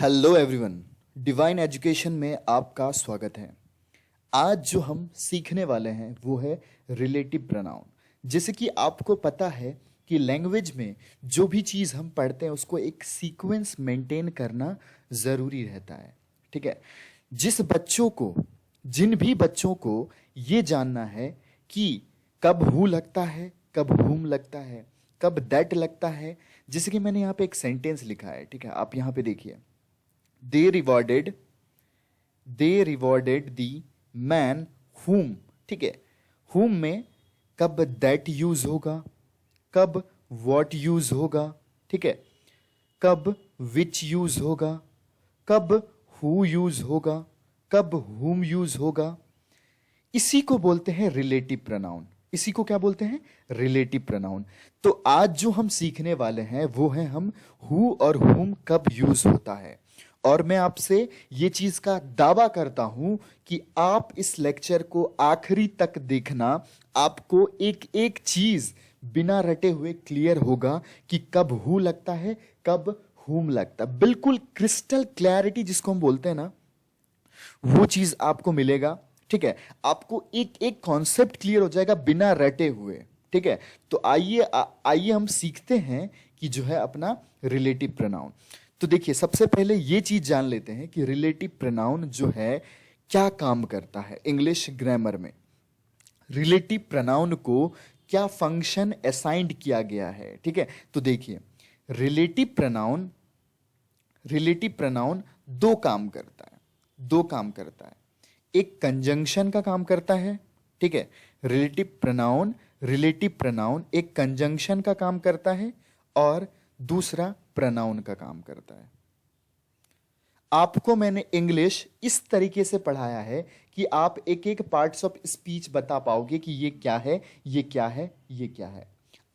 Hello everyone, divine education में आपका स्वागत है। आज जो हम सीखने वाले हैं वो है रिलेटिव प्रोनाउन। जैसे कि आपको पता है कि लैंग्वेज में जो भी चीज़ हम पढ़ते हैं उसको एक सीक्वेंस मेंटेन करना ज़रूरी रहता है। ठीक है। जिन भी बच्चों को ये जानना है कि कब हु लगता है, कब हुम लगता है, कब दैट लगता है। जैसे कि मैंने यहाँ पे एक सेंटेंस लिखा है, ठीक है, आप यहाँ पे देखिए। they rewarded they rewarded the man whom। ठीक है, whom में कब that यूज होगा, कब what यूज होगा, ठीक है, कब which यूज होगा, कब who यूज होगा, कब whom यूज होगा। इसी को बोलते हैं रिलेटिव प्रोनाउन। इसी को क्या बोलते हैं? Relative pronoun. तो आज जो हम सीखने वाले हैं वो है हम हु और हुम कब यूज होता है। और मैं आपसे ये चीज का दावा करता हूं कि आप इस लेक्चर को आखिरी तक देखना, आपको एक एक चीज बिना रटे हुए क्लियर होगा कि कब हु लगता है, कब हुम लगता है। बिल्कुल क्रिस्टल क्लैरिटी जिसको हम बोलते हैं ना, वो चीज आपको मिलेगा। ठीक है, आपको एक एक कॉन्सेप्ट क्लियर हो जाएगा बिना रटे हुए। ठीक है, तो आइए हम सीखते हैं कि जो है अपना रिलेटिव प्रोनाउन। तो देखिए, सबसे पहले ये चीज जान लेते हैं कि रिलेटिव प्रोनाउन जो है क्या काम करता है। इंग्लिश ग्रामर में रिलेटिव प्रोनाउन को क्या फंक्शन असाइंड किया गया है। ठीक है, तो देखिए, रिलेटिव प्रोनाउन दो काम करता है। एक कंजंक्शन का काम करता है। ठीक है, रिलेटिव प्रोनाउन एक कंजंक्शन का काम करता है और दूसरा प्रोनाउन का काम करता है। आपको मैंने इंग्लिश इस तरीके से पढ़ाया है कि आप एक एक पार्ट्स ऑफ स्पीच बता पाओगे कि ये क्या है, ये क्या है, ये क्या है।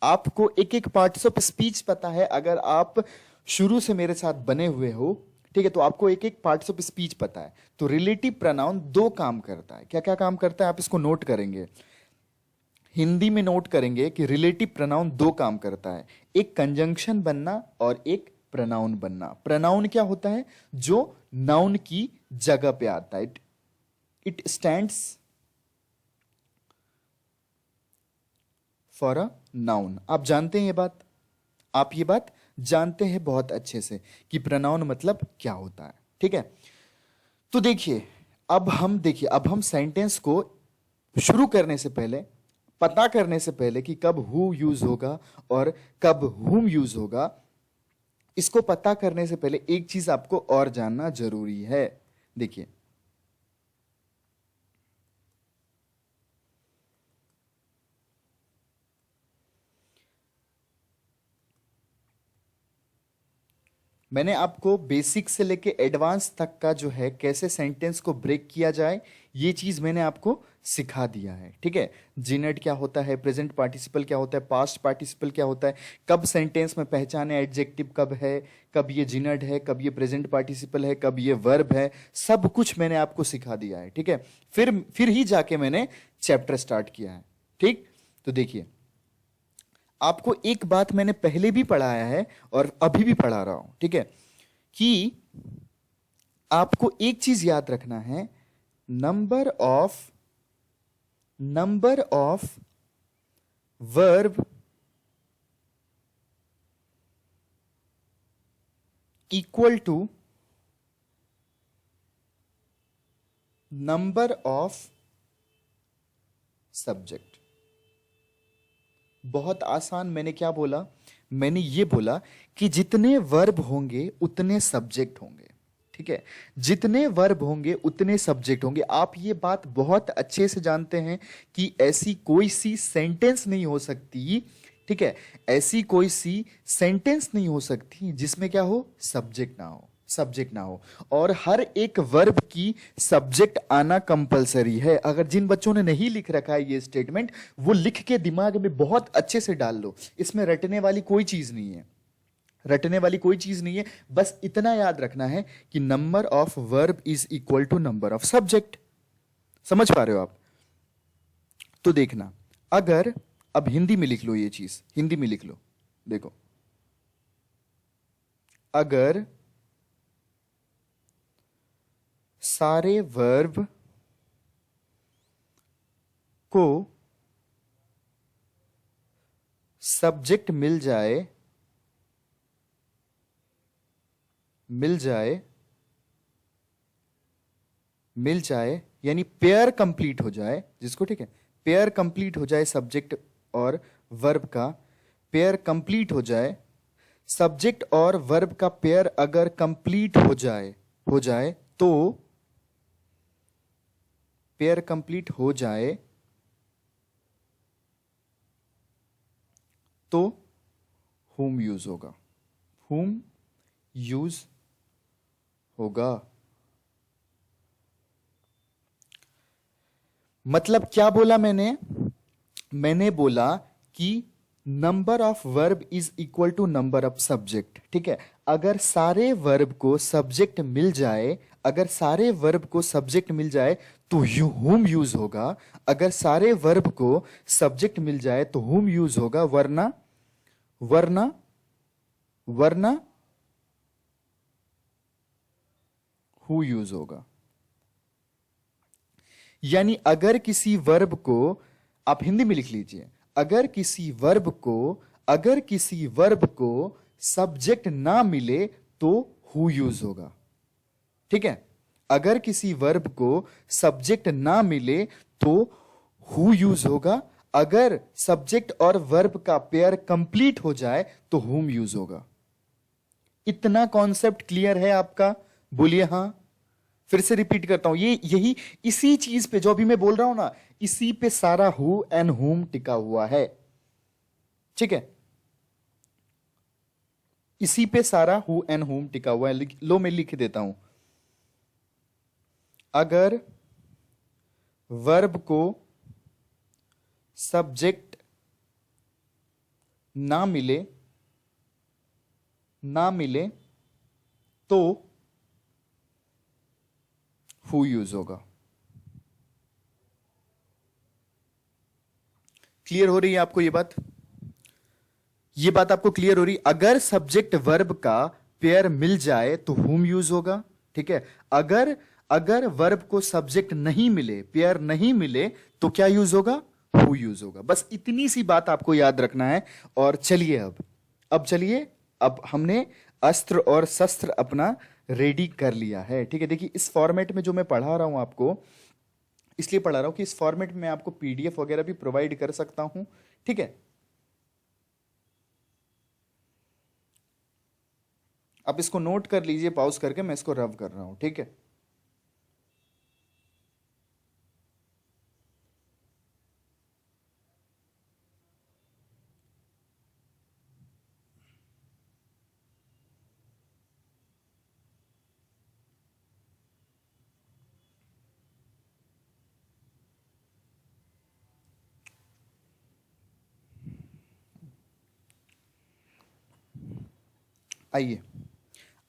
आपको एक एक पार्ट्स ऑफ स्पीच पता है अगर आप शुरू से मेरे साथ बने हुए हो। ठीक है, तो आपको एक एक पार्ट्स ऑफ स्पीच पता है। तो रिलेटिव प्रोनाउन दो काम करता है। क्या क्या काम करता है आप इसको नोट करेंगे, हिंदी में नोट करेंगे कि रिलेटिव प्रोनाउन दो काम करता है, एक कंजंक्शन बनना और एक प्रोनाउन बनना। प्रोनाउन क्या होता है? जो नाउन की जगह पे आता है। It stands for a noun. आप जानते हैं ये बात, आप ये बात जानते हैं बहुत अच्छे से कि प्रोनाउन मतलब क्या होता है। ठीक है, तो देखिए, अब हम सेंटेंस को शुरू करने से पहले, पता करने से पहले कि कब हु यूज होगा और कब हुम यूज होगा, इसको पता करने से पहले एक चीज आपको और जानना जरूरी है। देखिए, मैंने आपको बेसिक से लेके एडवांस तक का जो है कैसे सेंटेंस को ब्रेक किया जाए, ये चीज मैंने आपको सिखा दिया है। ठीक है, जिनेट क्या होता है, प्रेजेंट पार्टिसिपल क्या होता है, पास्ट पार्टिसिपल क्या होता है, कब सेंटेंस में पहचाने एडजेक्टिव कब है, कब ये जिनेट है, कब ये प्रेजेंट पार्टिसिपल है, कब ये वर्ब है, सब कुछ मैंने आपको सिखा दिया है। ठीक है, फिर ही जाके मैंने चैप्टर स्टार्ट किया है। ठीक, तो देखिए, आपको एक बात मैंने पहले भी पढ़ाया है और अभी भी पढ़ा रहा हूं। ठीक है, कि आपको एक चीज याद रखना है, number of verb equal to number of subject. बहुत आसान। मैंने क्या बोला? मैंने ये बोला कि जितने वर्ब होंगे उतने सब्जेक्ट होंगे। ठीक है, जितने वर्ब होंगे उतने सब्जेक्ट होंगे। आप ये बात बहुत अच्छे से जानते हैं कि ऐसी कोई सी सेंटेंस नहीं हो सकती, ठीक है, ऐसी कोई सी सेंटेंस नहीं हो सकती जिसमें क्या हो, सब्जेक्ट ना हो। और हर एक वर्ब की सब्जेक्ट आना कंपलसरी है। अगर जिन बच्चों ने नहीं लिख रखा है ये स्टेटमेंट, वो लिख के दिमाग में बहुत अच्छे से डाल लो। इसमें रटने वाली कोई चीज नहीं है, बस इतना याद रखना है कि number of verb is equal to number of subject. समझ पा रहे हो आप? तो देखना, अगर अब हिंदी में लिख लो, ये चीज हिंदी में लिख लो। देखो, अगर सारे वर्ब को सब्जेक्ट मिल जाए, मिल जाए, मिल जाए, यानी पेयर कंप्लीट हो जाए जिसको, ठीक है, पेयर कंप्लीट हो जाए सब्जेक्ट और वर्ब का, पेयर कंप्लीट हो जाए, सब्जेक्ट और वर्ब का पेयर अगर कंप्लीट हो जाए तो, पेयर कंप्लीट हो जाए तो whom यूज होगा, whom यूज होगा। मतलब क्या बोला मैंने? मैंने बोला कि number of verb is equal to number of subject, ठीक है। अगर सारे वर्ब को सब्जेक्ट मिल जाए, अगर सारे वर्ब को सब्जेक्ट मिल जाए तो हुम यूज होगा, अगर सारे वर्ब को सब्जेक्ट मिल जाए तो हुम यूज होगा, वरना वरना वरना हु यूज होगा। यानी अगर किसी वर्ब को, आप हिंदी में लिख लीजिए, अगर किसी वर्ब को, अगर किसी वर्ब को सब्जेक्ट ना मिले तो हु यूज होगा, ठीक है। अगर किसी वर्ब को सब्जेक्ट ना मिले तो हु यूज होगा, अगर सब्जेक्ट और वर्ब का पेयर कंप्लीट हो जाए तो हुम यूज होगा। इतना कॉन्सेप्ट क्लियर है आपका? बोलिए हां। फिर से रिपीट करता हूं, ये यही इसी चीज पे जो अभी मैं बोल रहा हूं ना, इसी पे सारा हु एंड हुम टिका हुआ है, ठीक है। इसी पे सारा हु एंड हुम टिका हुआ है। लो मैं लिख देता हूं, अगर वर्ब को सब्जेक्ट ना मिले, ना मिले तो हु यूज होगा। क्लियर हो रही है आपको ये बात? ये बात आपको क्लियर हो रही? अगर सब्जेक्ट वर्ब का पेयर मिल जाए तो हुम यूज होगा, ठीक है। अगर अगर वर्ब को सब्जेक्ट नहीं मिले, पेयर नहीं मिले, तो क्या यूज होगा? हु यूज होगा। बस इतनी सी बात आपको याद रखना है। और चलिए अब चलिए, अब हमने अस्त्र और शस्त्र अपना रेडी कर लिया है, ठीक है। देखिए इस फॉर्मेट में जो मैं पढ़ा रहा हूं आपको, इसलिए पढ़ा रहा हूं कि इस फॉर्मेट में आपको पीडीएफ वगैरह भी प्रोवाइड कर सकता हूं, ठीक है। आप इसको नोट कर लीजिए, पॉज करके मैं इसको रब कर रहा हूं, ठीक है। आइए,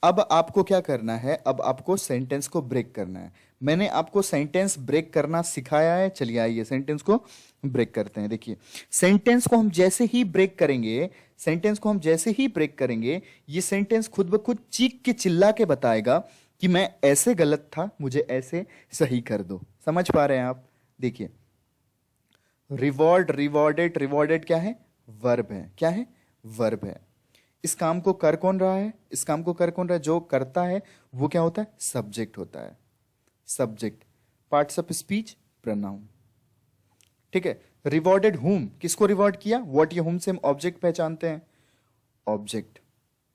अब आपको क्या करना है? अब आपको सेंटेंस को ब्रेक करना है। मैंने आपको सेंटेंस ब्रेक करना सिखाया है। चलिए आइए सेंटेंस को ब्रेक करते हैं। देखिए सेंटेंस को हम जैसे ही ब्रेक करेंगे, सेंटेंस को हम जैसे ही ब्रेक करेंगे, ये सेंटेंस खुद ब खुद चीख के चिल्ला के बताएगा कि मैं ऐसे गलत था, मुझे ऐसे सही कर दो। समझ पा रहे हैं आप? देखिए रिवॉर्ड, रिवॉर्डेड, रिवॉर्डेड क्या है? वर्ब है। क्या है? वर्ब है। इस काम को कर कौन रहा है? इस काम को कर कौन रहा है? जो करता है वो क्या होता है? सब्जेक्ट होता है। Subject, parts of speech, pronoun, ठीक है। रिवॉर्डेड हुम, किसको रिवॉर्ड किया? व्हाट, ये हुम से हम ऑब्जेक्ट पहचानते हैं, object.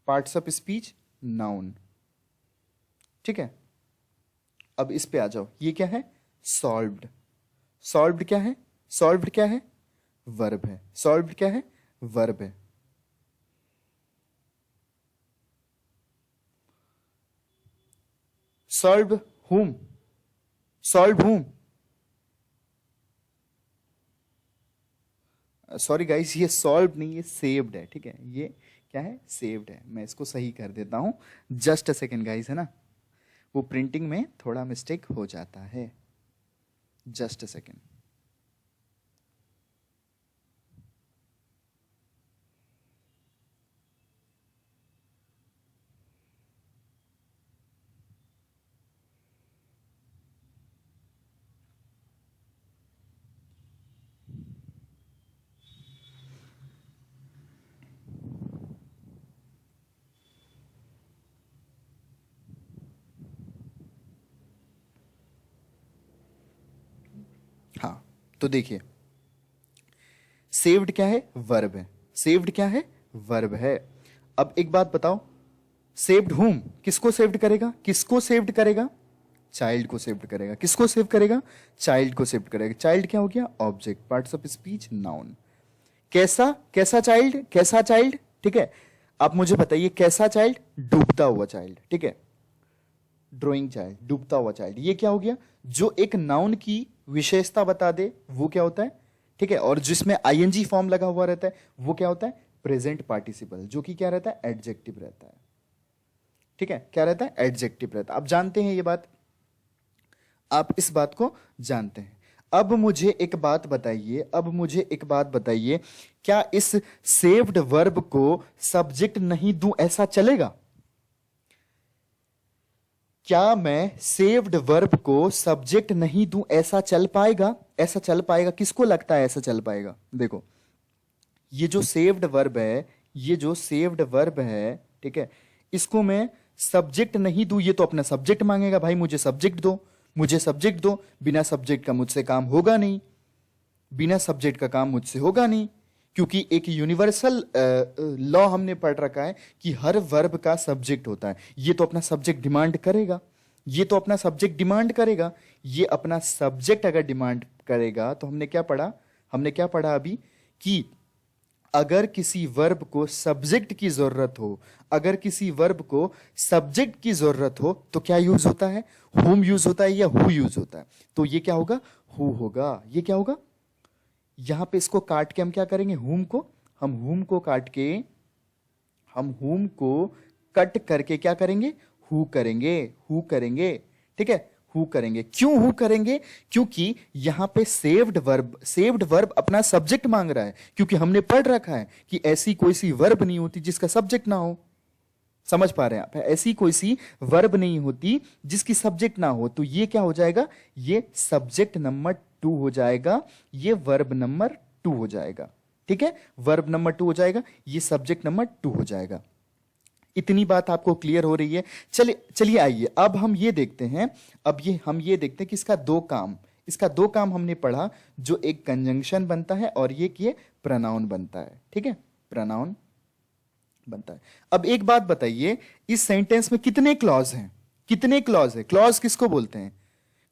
Parts of speech, noun, ठीक है। अब इस पे आ जाओ, ये क्या है? सॉल्व्ड। सॉल्व्ड क्या है? सॉल्व्ड क्या है? वर्ब है। सॉल्व्ड क्या है? वर्ब है। सॉल्व हुम, सॉल्व हुम, सॉरी गाइस, ये सॉल्व नहीं, ये सेव्ड है, ठीक है। ये क्या है? सेव्ड है। मैं इसको सही कर देता हूं, जस्ट अ सेकेंड गाइस, है ना, वो प्रिंटिंग में थोड़ा मिस्टेक हो जाता है। Just a second. तो देखिए, सेव्ड क्या है? वर्ब है। सेव्ड क्या है? वर्ब है। अब एक बात बताओ, सेव्ड हुम किसको सेव्ड करेगा? किसको सेव्ड करेगा? चाइल्ड को सेव्ड करेगा। किसको सेव करेगा? चाइल्ड को सेव्ड करेगा। चाइल्ड क्या हो गया? Object, parts of speech, noun. कैसा? कैसा चाइल्ड? कैसा चाइल्ड? ठीक है, आप मुझे बताइए कैसा चाइल्ड? डूबता हुआ चाइल्ड। ठीक है, ड्रोइंग चाइल्ड, डूबता हुआ चाइल्ड। ये क्या हो गया? जो एक नाउन की विशेषता बता दे वो क्या होता है? ठीक है, और जिसमें आईएनजी फॉर्म लगा हुआ रहता है वो क्या होता है? प्रेजेंट पार्टिसिपल, जो कि क्या रहता है? एडजेक्टिव रहता है। ठीक है, क्या रहता है? एडजेक्टिव रहता है। आप जानते हैं ये बात, आप इस बात को जानते हैं। अब मुझे एक बात बताइए, अब मुझे एक बात बताइए, क्या इस सेव्ड वर्ब को सब्जेक्ट नहीं दूं ऐसा चलेगा? क्या मैं सेव्ड वर्ब को सब्जेक्ट नहीं दूं ऐसा चल पाएगा? ऐसा चल पाएगा? किसको लगता है ऐसा चल पाएगा? देखो, ये जो सेव्ड वर्ब है, ये जो सेव्ड वर्ब है, ठीक है, इसको मैं सब्जेक्ट नहीं दूं, ये तो अपना सब्जेक्ट मांगेगा, भाई मुझे सब्जेक्ट दो, मुझे सब्जेक्ट दो। बिना सब्जेक्ट का मुझसे काम होगा नहीं, बिना सब्जेक्ट का काम मुझसे होगा नहीं, क्योंकि एक यूनिवर्सल लॉ हमने पढ़ रखा है कि हर वर्ब का सब्जेक्ट होता है। ये तो अपना सब्जेक्ट डिमांड करेगा, ये तो अपना सब्जेक्ट डिमांड करेगा। ये अपना सब्जेक्ट अगर डिमांड करेगा तो हमने क्या पढ़ा? हमने क्या पढ़ा अभी? कि अगर किसी वर्ब को सब्जेक्ट की जरूरत हो, अगर किसी वर्ब को सब्जेक्ट की जरूरत हो तो क्या यूज होता है? हुम यूज होता है या हु यूज होता है? तो ये क्या होगा? हु होगा। ये क्या होगा? यहां पे इसको काट के हम क्या करेंगे? हुम को, हम हुम को काट के, हम हुम को कट करके क्या करेंगे? हु करेंगे, हु करेंगे। ठीक है, हु करेंगे। क्यों हु करेंगे? क्योंकि यहां पे सेव्ड वर्ब अपना सब्जेक्ट मांग रहा है, क्योंकि हमने पढ़ रखा है कि ऐसी कोई सी वर्ब नहीं होती जिसका सब्जेक्ट ना हो। समझ पा रहे हैं आप? ऐसी कोई सी वर्ब नहीं होती जिसकी सब्जेक्ट ना हो। तो ये क्या हो जाएगा? ये सब्जेक्ट नंबर 2 हो जाएगा, ये वर्ब नंबर 2 हो जाएगा। ठीक है, वर्ब नंबर 2 हो जाएगा, ये सब्जेक्ट नंबर 2 हो जाएगा। इतनी बात आपको क्लियर हो रही है? चलिए आइए अब हम ये देखते हैं, अब हम ये देखते हैं कि इसका दो काम हमने पढ़ा, जो एक कंजंक्शन बनता है और ये प्रोनाउन बनता है। ठीक है, प्रोनाउन बनता है। अब एक बात बताइए, इस सेंटेंस में कितने क्लॉज हैं? कितने क्लॉज है? क्लॉज किसको बोलते हैं?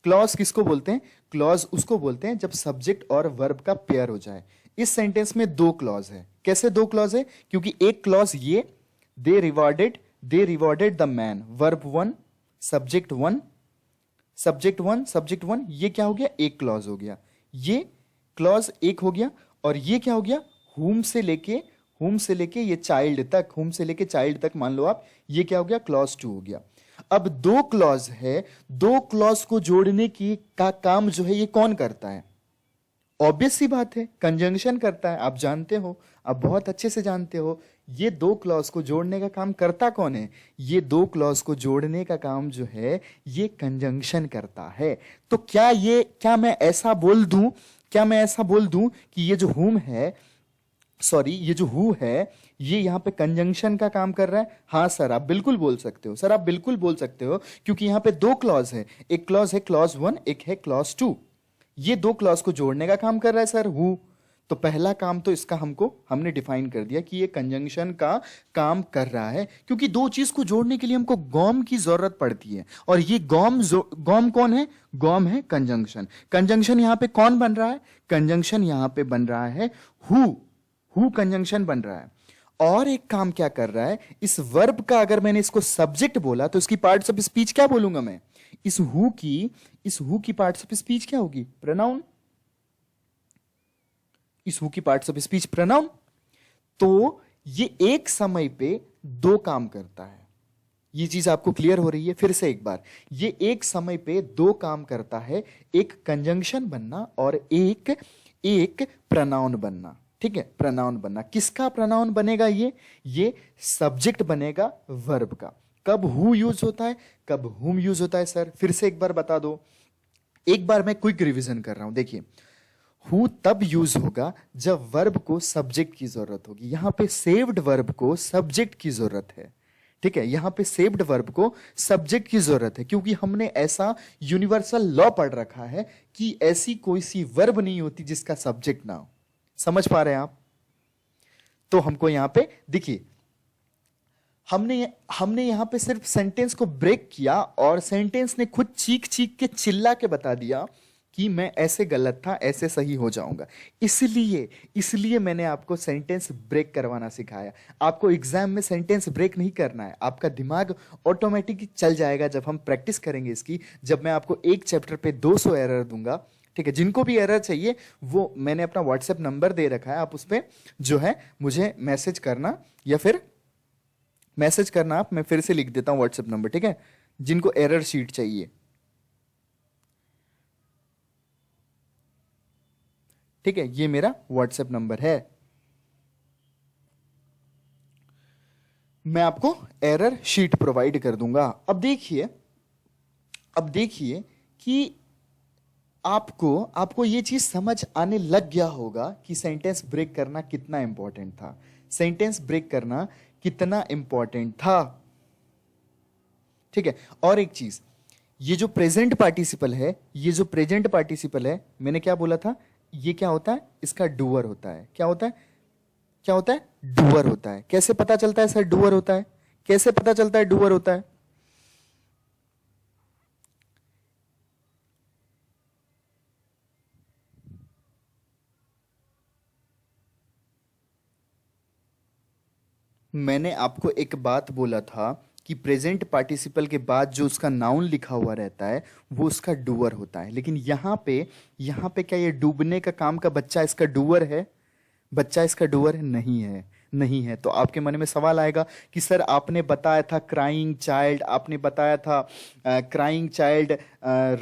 क्लॉज किसको बोलते हैं? क्लॉज उसको बोलते हैं जब सब्जेक्ट और वर्ब का पेयर हो जाए। इस सेंटेंस में 2 क्लॉज है। कैसे 2 क्लॉज है? क्योंकि एक क्लॉज ये, they rewarded the man, verb 1 subject 1 subject 1 subject 1, ये क्या हो गया? एक क्लॉज हो गया, ये क्लॉज एक हो गया। और ये क्या हो गया? हुम से लेके ये चाइल्ड तक, हुम से लेके चाइल्ड तक मान लो आप, ये क्या हो गया? क्लॉज 2 हो गया। अब 2 क्लॉज है, 2 क्लॉज को जोड़ने की का काम जो है ये कौन करता है? ऑब्वियस सी बात है, कंजंक्शन करता है। आप जानते हो, आप बहुत अच्छे से जानते हो, ये 2 क्लॉज को जोड़ने का काम करता कौन है? ये 2 क्लॉज को जोड़ने का काम जो है ये कंजंक्शन करता है। तो क्या मैं ऐसा बोल दूं कि ये जो हुम है, सॉरी, ये जो हु है, ये यहां पे कंजंक्शन का काम कर रहा है? हाँ सर, आप बिल्कुल बोल सकते हो। सर आप बिल्कुल बोल सकते हो, क्योंकि यहां पे 2 क्लॉज है, एक क्लॉज है क्लॉज 1, एक है क्लॉज 2। ये 2 क्लॉज को जोड़ने का काम कर रहा है सर हु। तो पहला काम तो इसका हमने डिफाइन कर दिया कि ये कंजंक्शन का काम कर रहा है, क्योंकि 2 चीज को जोड़ने के लिए हमको गॉम की जरूरत पड़ती है। और ये गॉम कौन है? गॉम है कंजंक्शन। कंजंक्शन यहां पे कौन बन रहा है? कंजंक्शन यहां पे बन रहा है हु कंजंक्शन बन रहा है। और एक काम क्या कर रहा है? इस वर्ब का अगर मैंने इसको सब्जेक्ट बोला तो इसकी पार्ट्स ऑफ स्पीच क्या बोलूंगा मैं? इस हु की पार्ट्स ऑफ स्पीच क्या होगी? प्रोनाउन। इस हु की पार्ट्स ऑफ स्पीच प्रोनाउन। तो ये एक समय पे 2 काम करता है। ये चीज आपको क्लियर हो रही है? फिर से एक बार, ये एक समय पे 2 काम करता है, एक कंजंक्शन बनना और एक प्रोनाउन बनना। ठीक है, प्रोनाउन बनना। किसका प्रोनाउन बनेगा? ये सब्जेक्ट बनेगा वर्ब का। कब हु यूज होता है, कब हुम यूज होता है? सर फिर से एक बार बता दो, एक बार मैं क्विक रिवीजन कर रहा हूं। देखिए, हु तब यूज होगा जब वर्ब को सब्जेक्ट की जरूरत होगी। यहां पे सेव्ड वर्ब को सब्जेक्ट की जरूरत है। ठीक है, यहां पे सेव्ड वर्ब को सब्जेक्ट की जरूरत है, क्योंकि हमने ऐसा यूनिवर्सल लॉ पढ़ रखा है कि ऐसी कोई सी वर्ब नहीं होती जिसका सब्जेक्ट ना हो। समझ पा रहे हैं आप? तो हमको यहां पे देखिए, हमने यहां पे सिर्फ सेंटेंस को ब्रेक किया और सेंटेंस ने खुद चीख चीख के चिल्ला के बता दिया कि मैं ऐसे गलत था, ऐसे सही हो जाऊंगा। इसलिए इसलिए मैंने आपको सेंटेंस ब्रेक करवाना सिखाया। आपको एग्जाम में सेंटेंस ब्रेक नहीं करना है, आपका दिमाग ऑटोमेटिक चल जाएगा जब हम प्रैक्टिस करेंगे इसकी। जब मैं आपको एक चैप्टर पे 200 एरर दूंगा, ठीक है, जिनको भी एरर चाहिए वो मैंने अपना व्हाट्सएप नंबर दे रखा है, आप उस पर जो है मुझे मैसेज करना, या फिर मैसेज करना आप, मैं फिर से लिख देता हूं व्हाट्सएप नंबर, ठीक है, जिनको एरर शीट चाहिए। ठीक है, ये मेरा व्हाट्सएप नंबर है। मैं आपको एरर शीट प्रोवाइड कर दूंगा। अब देखिए कि आपको ये चीज समझ आने लग गया होगा कि सेंटेंस ब्रेक करना कितना इंपॉर्टेंट था। सेंटेंस ब्रेक करना कितना इंपॉर्टेंट था। ठीक है, और एक चीज, ये जो प्रेजेंट पार्टिसिपल है, मैंने क्या बोला था, ये क्या होता है, इसका डूअर होता है। क्या होता है डूअर होता है। कैसे पता चलता है सर डूअर होता है? कैसे पता चलता है डूअर होता है? मैंने आपको एक बात बोला था कि प्रेजेंट पार्टिसिपल के बाद जो उसका नाउन लिखा हुआ रहता है वो उसका डूअर होता है। लेकिन यहां पे क्या ये डूबने का काम का बच्चा इसका डूअर है? बच्चा इसका डूअर नहीं है, नहीं है। तो आपके मन में सवाल आएगा कि सर आपने बताया था क्राइंग चाइल्ड, आपने बताया था क्राइंग चाइल्ड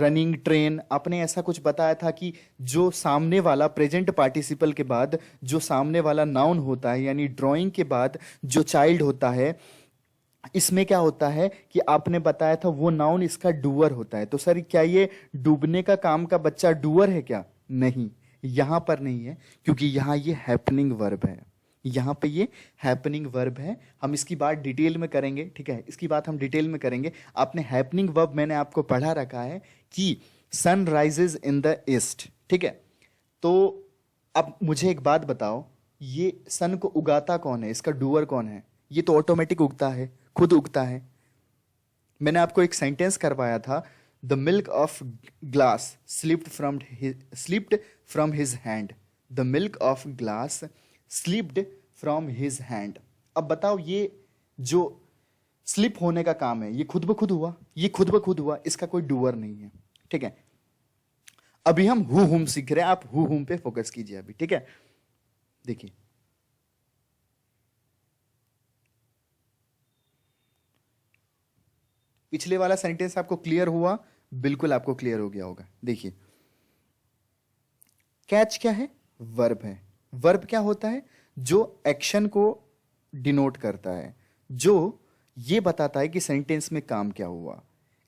रनिंग ट्रेन, आपने ऐसा कुछ बताया था कि जो सामने वाला प्रेजेंट पार्टिसिपल के बाद जो सामने वाला नाउन होता है, यानी ड्राइंग के बाद जो चाइल्ड होता है, इसमें क्या होता है कि आपने बताया था वो नाउन इसका डूअर होता है। तो सर क्या ये डूबने का काम का बच्चा डूअर है क्या? नहीं, यहां पर नहीं है, क्योंकि यहां ये हैपनिंग वर्ब है। यहां पे ये हैपनिंग वर्ब है। हम इसकी बात डिटेल में करेंगे, ठीक है, इसकी बात हम डिटेल में करेंगे। आपने हैपनिंग वर्ब मैंने आपको पढ़ा रखा है कि sun rises in the east, ठीक है। तो अब मुझे एक बात बताओ, ये सन को उगाता कौन है? इसका डूअर कौन है? ये तो ऑटोमेटिक उगता है, खुद उगता है। मैंने आपको एक सेंटेंस करवाया था, the milk of glass slipped from his hand. The milk of glass slipped from his hand. अब बताओ, ये जो स्लिप होने का काम है ये खुद ब खुद हुआ? ये खुद ब खुद हुआ, इसका कोई डूअर नहीं है, ठीक है। अभी हम हु हुम सीख रहे हैं, आप हु हुम पे फोकस कीजिए अभी, ठीक है। देखिए, पिछले वाला सेंटेंस आपको क्लियर हुआ? बिल्कुल आपको क्लियर हो गया होगा। देखिए, कैच क्या है? वर्ब है। वर्ब क्या होता है? जो एक्शन को डिनोट करता है, जो ये बताता है कि सेंटेंस में काम क्या हुआ।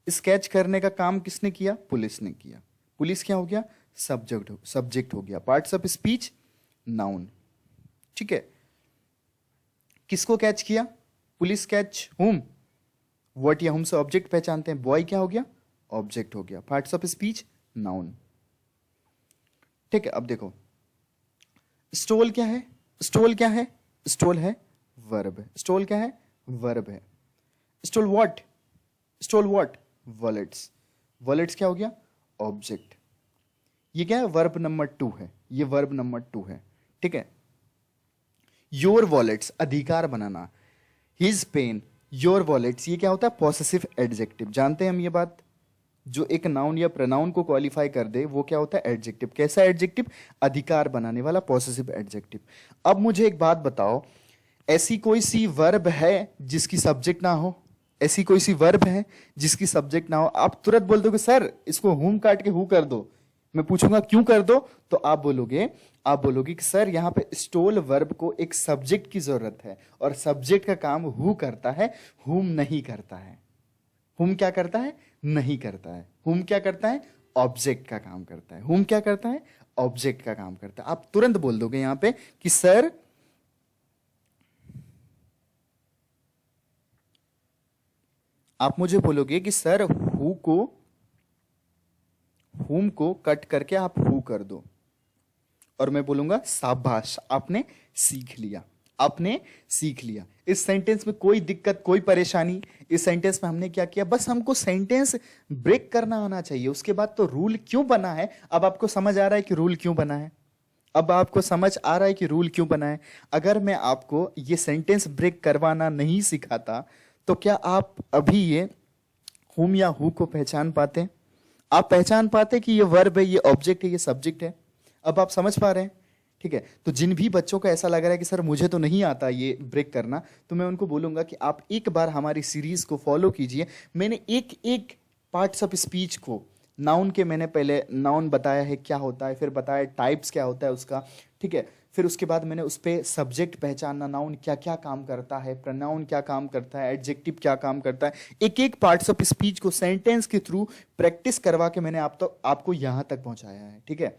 स्केच करने का काम किसने किया? पुलिस ने किया। पुलिस क्या हो गया? सब्जेक्ट हो गया। पार्ट्स ऑफ स्पीच नाउन, ठीक है। किसको कैच किया? पुलिस कैच हुम, व्हाट या हुम से ऑब्जेक्ट पहचानते हैं। बॉय क्या हो गया? ऑब्जेक्ट हो गया। पार्ट्स ऑफ स्पीच नाउन, ठीक है। अब देखो, स्टोल क्या है? स्टोल क्या है? स्टोल है वर्ब है। स्टोल क्या है? वर्ब है। Stole what? Stole what? Wallets. Wallets क्या हो गया? ऑब्जेक्ट। ये क्या है? वर्ब नंबर 2 है। ये वर्ब नंबर 2 है, ठीक है। योर वॉलेट्स, अधिकार बनाना। हिज पेन, योर वॉलेट्स, ये क्या होता है? Possessive adjective. जानते हैं हम ये बात, जो एक नाउन या प्रोनाउन को क्वालिफाई कर दे वो क्या होता है? एडजेक्टिव। कैसा एडजेक्टिव? अधिकार बनाने वाला पॉसेसिव एडजेक्टिव। अब मुझे एक बात बताओ, ऐसी कोई सी वर्ब है जिसकी सब्जेक्ट ना हो? ऐसी कोई सी वर्ब है जिसकी सब्जेक्ट ना हो? आप तुरंत बोल दोगे सर इसको हुम काट के हु कर दो। मैं पूछूंगा क्यों कर दो, तो आप बोलोगे कि सर यहां पे स्टोल वर्ब को एक सब्जेक्ट की जरूरत है, और सब्जेक्ट का काम हु करता है, हुम नहीं करता है। हुम क्या करता है? नहीं करता है। हुम क्या करता है? ऑब्जेक्ट का काम करता है। हुम क्या करता है? ऑब्जेक्ट का काम करता है। आप तुरंत बोल दोगे यहां पे कि सर आप मुझे बोलोगे कि सर हुम को कट करके आप हु कर दो, और मैं बोलूंगा शाबाश, आपने सीख लिया, आपने सीख लिया। इस सेंटेंस में कोई दिक्कत, कोई परेशानी? इस सेंटेंस में हमने क्या किया, बस हमको सेंटेंस ब्रेक करना आना चाहिए। उसके बाद तो रूल क्यों बना है, अब आपको समझ आ रहा है कि रूल क्यों बना है। अब आपको समझ आ रहा है कि रूल क्यों बना है। अगर मैं आपको ये सेंटेंस ब्रेक करवाना नहीं सिखाता तो क्या आप अभी ये हुम या हु को पहचान पाते? आप पहचान पाते कि ये वर्ब है, ये ऑब्जेक्ट है, ये सब्जेक्ट है? अब आप समझ पा रहे हैं? ठीक है, तो जिन भी बच्चों को ऐसा लग रहा है कि सर मुझे तो नहीं आता ये ब्रेक करना, तो मैं उनको बोलूंगा कि आप एक बार हमारी सीरीज को फॉलो कीजिए। मैंने एक एक पार्ट्स ऑफ स्पीच को, नाउन के मैंने पहले नाउन बताया है क्या होता है, फिर बताया टाइप्स क्या होता है उसका, ठीक है, फिर उसके बाद मैंने उस पर सब्जेक्ट पहचानना, नाउन क्या क्या काम करता है, प्रोनाउन क्या काम करता है, एडजेक्टिव क्या काम करता है, एक एक पार्ट्स ऑफ स्पीच को सेंटेंस के थ्रू प्रैक्टिस करवा के मैंने आपको यहां तक पहुंचाया है। ठीक है,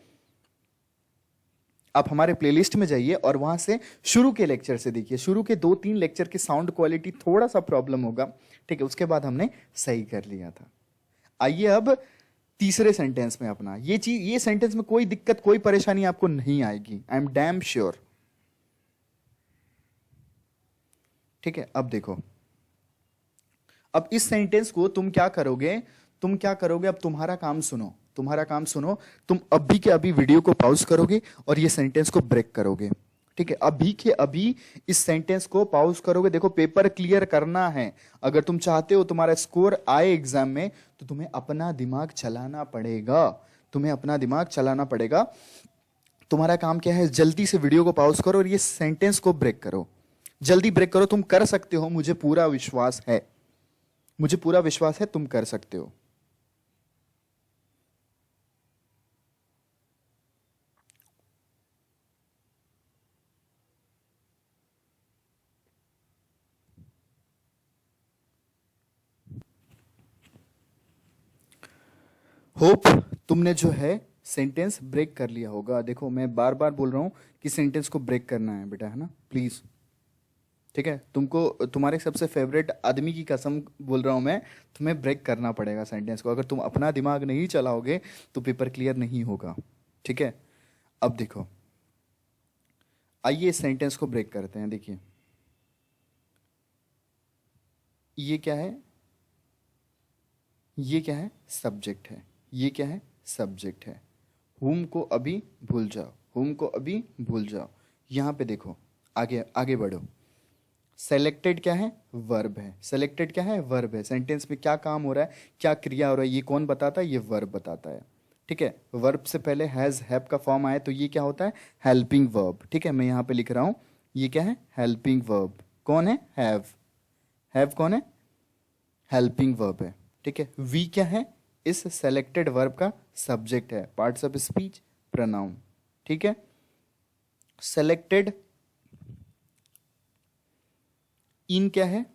आप हमारे प्लेलिस्ट में जाइए और वहां से शुरू के लेक्चर से देखिए। शुरू के 2-3 लेक्चर की साउंड क्वालिटी थोड़ा सा प्रॉब्लम होगा, ठीक है, उसके बाद हमने सही कर लिया था। आइए अब तीसरे सेंटेंस में अपना ये सेंटेंस में कोई दिक्कत, कोई परेशानी आपको नहीं आएगी, आई एम डैम श्योर। ठीक है, अब देखो, अब इस सेंटेंस को तुम क्या करोगे, अब तुम्हारा काम सुनो, तुम अभी के अभी वीडियो को पॉज करोगे और ये सेंटेंस को ब्रेक करोगे। ठीक है, अभी के अभी इस सेंटेंस को पॉज करोगे। देखो, पेपर क्लियर करना है, अगर तुम चाहते हो तुम्हारा स्कोर आए एग्जाम में, तो तुम्हें अपना दिमाग चलाना पड़ेगा, तुम्हारा काम क्या है, जल्दी से वीडियो को पॉज करो और ये सेंटेंस को ब्रेक करो, जल्दी ब्रेक करो। तुम कर सकते हो, मुझे पूरा विश्वास है, तुम कर सकते हो। होप तुमने जो है सेंटेंस ब्रेक कर लिया होगा। देखो, मैं बार बार बोल रहा हूं कि सेंटेंस को ब्रेक करना है बेटा, है ना, प्लीज। ठीक है, तुमको तुम्हारे सबसे फेवरेट आदमी की कसम बोल रहा हूं मैं, तुम्हें ब्रेक करना पड़ेगा सेंटेंस को। अगर तुम अपना दिमाग नहीं चलाओगे तो पेपर क्लियर नहीं होगा। ठीक है, अब देखो, आइए इस सेंटेंस को ब्रेक करते हैं। देखिए, ये क्या है, सब्जेक्ट है, सब्जेक्ट है। हुम को अभी भूल जाओ, यहां पे देखो, आगे आगे बढ़ो। सेलेक्टेड क्या है, वर्ब है। सेंटेंस में क्या काम हो रहा है, क्या क्रिया हो रहा है, ये कौन बताता है, ये वर्ब बताता है। ठीक है, वर्ब से पहले हैज हैव का फॉर्म आया तो ये क्या होता है, हेल्पिंग वर्ब। ठीक है, मैं यहां पे लिख रहा हूं, ये क्या है, हेल्पिंग वर्ब। कौन है, हैव कौन है, हेल्पिंग वर्ब है। ठीक है, वी क्या है, इस सेलेक्टेड वर्ब का सब्जेक्ट है, पार्ट्स ऑफ स्पीच, प्रोनाउन। ठीक है, सेलेक्टेड इन क्या है,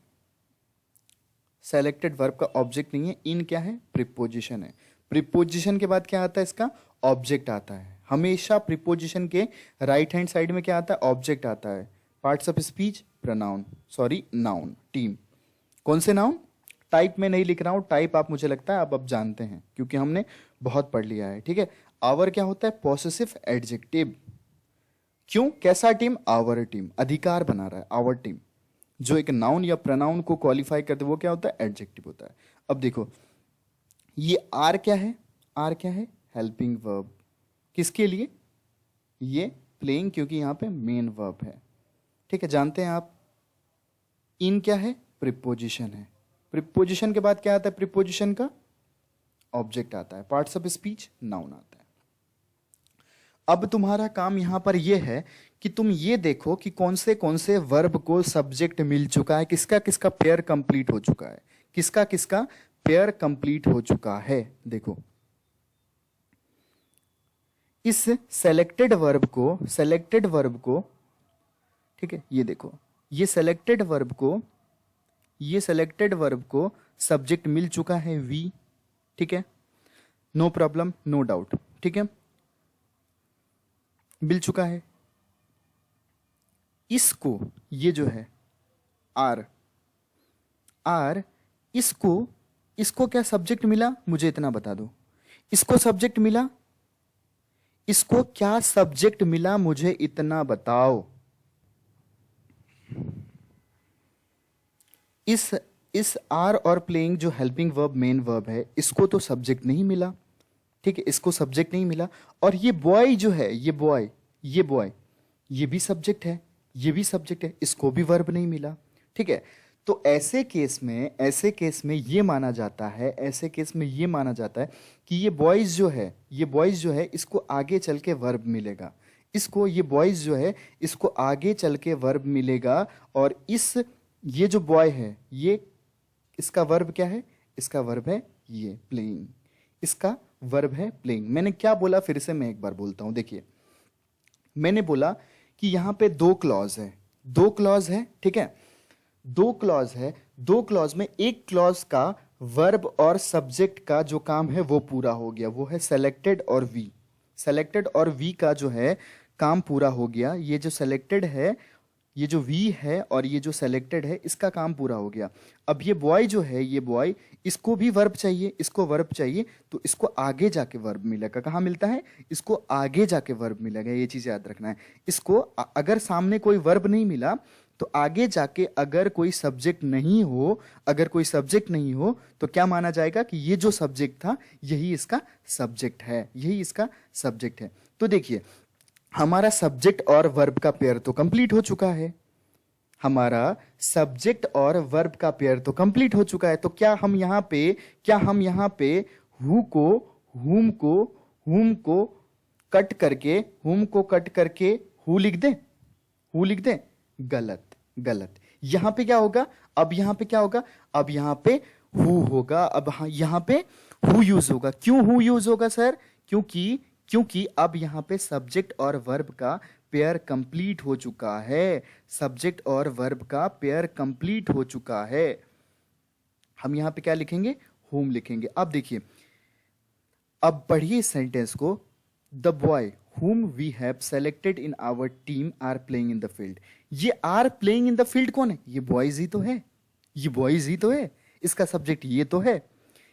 सेलेक्टेड वर्ब का ऑब्जेक्ट नहीं है, इन क्या है, प्रीपोजिशन है। प्रीपोजिशन के बाद क्या आता है, इसका ऑब्जेक्ट आता है। हमेशा प्रीपोजिशन के राइट हैंड साइड में क्या आता है, ऑब्जेक्ट आता है। Parts of speech, pronoun, noun, team. कौन से नाउन, टाइप में नहीं लिख रहा हूं, टाइप आप मुझे लगता है आप अब जानते हैं क्योंकि हमने बहुत पढ़ लिया है। ठीक है, आवर क्या होता है, पॉसेसिव एडजेक्टिव। क्यों, कैसा टीम, आवर टीम, अधिकार बना रहा है, आवर टीम। जो एक नाउन या प्रोनाउन को क्वालिफाई करते वो क्या होता है, एडजेक्टिव होता है। अब देखो, ये आर क्या है, हेल्पिंग वर्ब। किसके लिए, ये प्लेइंग, क्योंकि यहां पे मेन वर्ब है। ठीक है, जानते हैं आप। इन क्या है, प्रीपोजिशन है। प्रीपोजिशन के बाद क्या आता है, प्रीपोजिशन का ऑब्जेक्ट आता है। पार्ट्स ऑफ स्पीच, नाउन आता है। अब तुम्हारा काम यहां पर यह है कि तुम ये देखो कि कौन से वर्ब को सब्जेक्ट मिल चुका है, किसका किसका पेयर कंप्लीट हो चुका है, पेयर कंप्लीट हो चुका है। देखो, इस सेलेक्टेड वर्ब को, ठीक है, ये देखो, ये सेलेक्टेड वर्ब को सब्जेक्ट मिल चुका है, वी। ठीक है, नो प्रॉब्लम, नो डाउट। ठीक है, मिल चुका है। इसको, ये जो है आर इसको इसको क्या सब्जेक्ट मिला, मुझे इतना बता दो। इसको सब्जेक्ट मिला, इसको क्या सब्जेक्ट मिला, मुझे इतना बताओ। इस आर और प्लेइंग जो हेल्पिंग वर्ब मेन वर्ब है, इसको तो सब्जेक्ट नहीं मिला, ठीक है, इसको सब्जेक्ट नहीं मिला। और ये बॉय जो है, ये बॉय, ये भी सब्जेक्ट है, ये भी सब्जेक्ट है, इसको भी वर्ब नहीं मिला, ठीक है। तो ऐसे केस में ये माना जाता है, ऐसे केस में ये माना जाता है कि ये बॉयज जो है इसको आगे चल के वर्ब मिलेगा, इसको, ये बॉयज जो है इसको आगे चल के वर्ब मिलेगा। और ये जो बॉय है, ये इसका वर्ब क्या है, इसका वर्ब है ये प्लेइंग, इसका वर्ब है प्लेइंग। मैंने क्या बोला, फिर से मैं एक बार बोलता हूं, देखिए मैंने बोला कि यहां पे दो क्लॉज है, ठीक है, दो क्लॉज में एक क्लॉज का वर्ब और सब्जेक्ट का जो काम है वो पूरा हो गया, वो है सेलेक्टेड और वी का जो है काम पूरा हो गया। ये जो सेलेक्टेड है, ये जो वी है और ये जो सेलेक्टेड है, इसका काम पूरा हो गया। अब ये बॉय जो है, ये बॉय, इसको भी वर्ब चाहिए, तो इसको आगे जाके वर्ब मिलेगा। कहाँ मिलता है, इसको आगे जाके वर्ब मिलेगा, ये चीज याद रखना है। इसको अगर सामने कोई वर्ब नहीं मिला तो आगे जाके अगर कोई सब्जेक्ट नहीं हो तो क्या माना जाएगा कि ये जो सब्जेक्ट था यही इसका सब्जेक्ट है, तो देखिए हमारा सब्जेक्ट और वर्ब का पेयर तो कंप्लीट हो चुका है, तो क्या हम यहाँ पे हु को हुम को कट करके हु लिख दें, गलत। यहां पे क्या होगा, अब यहां पे हु होगा, अब यहां पे हु यूज होगा। क्यों हु यूज होगा सर, क्योंकि अब यहां पे सब्जेक्ट और वर्ब का पेयर कंप्लीट हो चुका है, हम यहां पे क्या लिखेंगे, होम लिखेंगे। अब देखिए, अब पढ़िए इस सेंटेंस को, the boy whom we have selected in our team are playing in the field। ये are playing in the field कौन है, ये बॉयज ही तो है, इसका सब्जेक्ट ये तो है।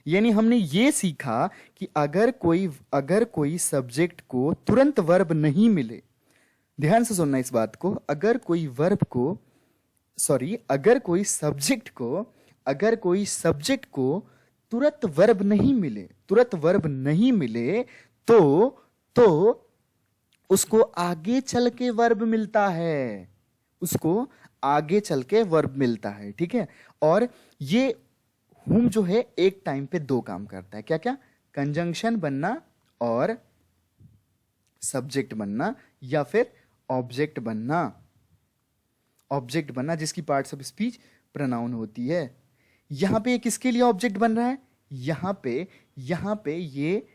यानी हमने ये सीखा कि अगर कोई सब्जेक्ट को तुरंत वर्ब नहीं मिले, ध्यान से सुनना इस बात को, अगर कोई सब्जेक्ट को तुरंत वर्ब नहीं मिले तो उसको आगे चल के वर्ब मिलता है, ठीक है। और ये हुम जो है एक टाइम पे दो काम करता है, क्या, कंजंक्शन बनना और सब्जेक्ट बनना, या फिर ऑब्जेक्ट बनना, जिसकी पार्ट्स ऑफ स्पीच प्रोनाउन होती है। यहां पे किसके लिए ऑब्जेक्ट बन रहा है, यहां पे ये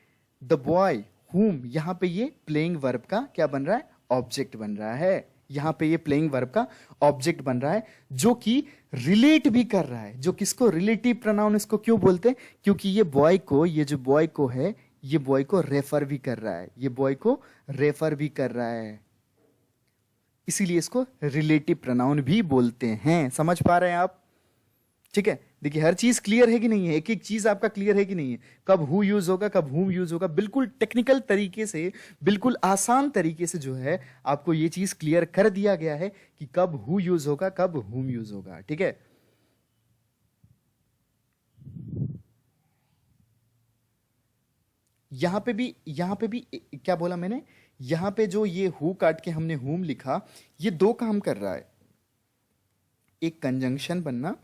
द बॉय हुम, यहां पे ये प्लेइंग वर्ब का क्या बन रहा है, ऑब्जेक्ट बन रहा है। यहां पे ये प्लेइंग वर्ब का ऑब्जेक्ट बन रहा है, जो कि रिलेट भी कर रहा है, जो किसको, रिलेटिव प्रोनाउन इसको क्यों बोलते हैं, क्योंकि ये जो बॉय को है, ये बॉय को रेफर भी कर रहा है, इसीलिए इसको रिलेटिव प्रोनाउन भी बोलते हैं। समझ पा रहे हैं आप, ठीक है। देखिए हर चीज क्लियर है कि नहीं है, एक एक चीज आपका क्लियर है कि नहीं है, कब हु यूज होगा, कब हुम यूज होगा, बिल्कुल टेक्निकल तरीके से, बिल्कुल आसान तरीके से जो है आपको ये चीज क्लियर कर दिया गया है कि कब हु यूज होगा, कब हुम यूज होगा, ठीक है। यहां पे भी क्या बोला मैंने, यहां पे जो ये हु काट के हमने हुम लिखा, ये दो काम कर रहा है, एक कंजंक्शन बनना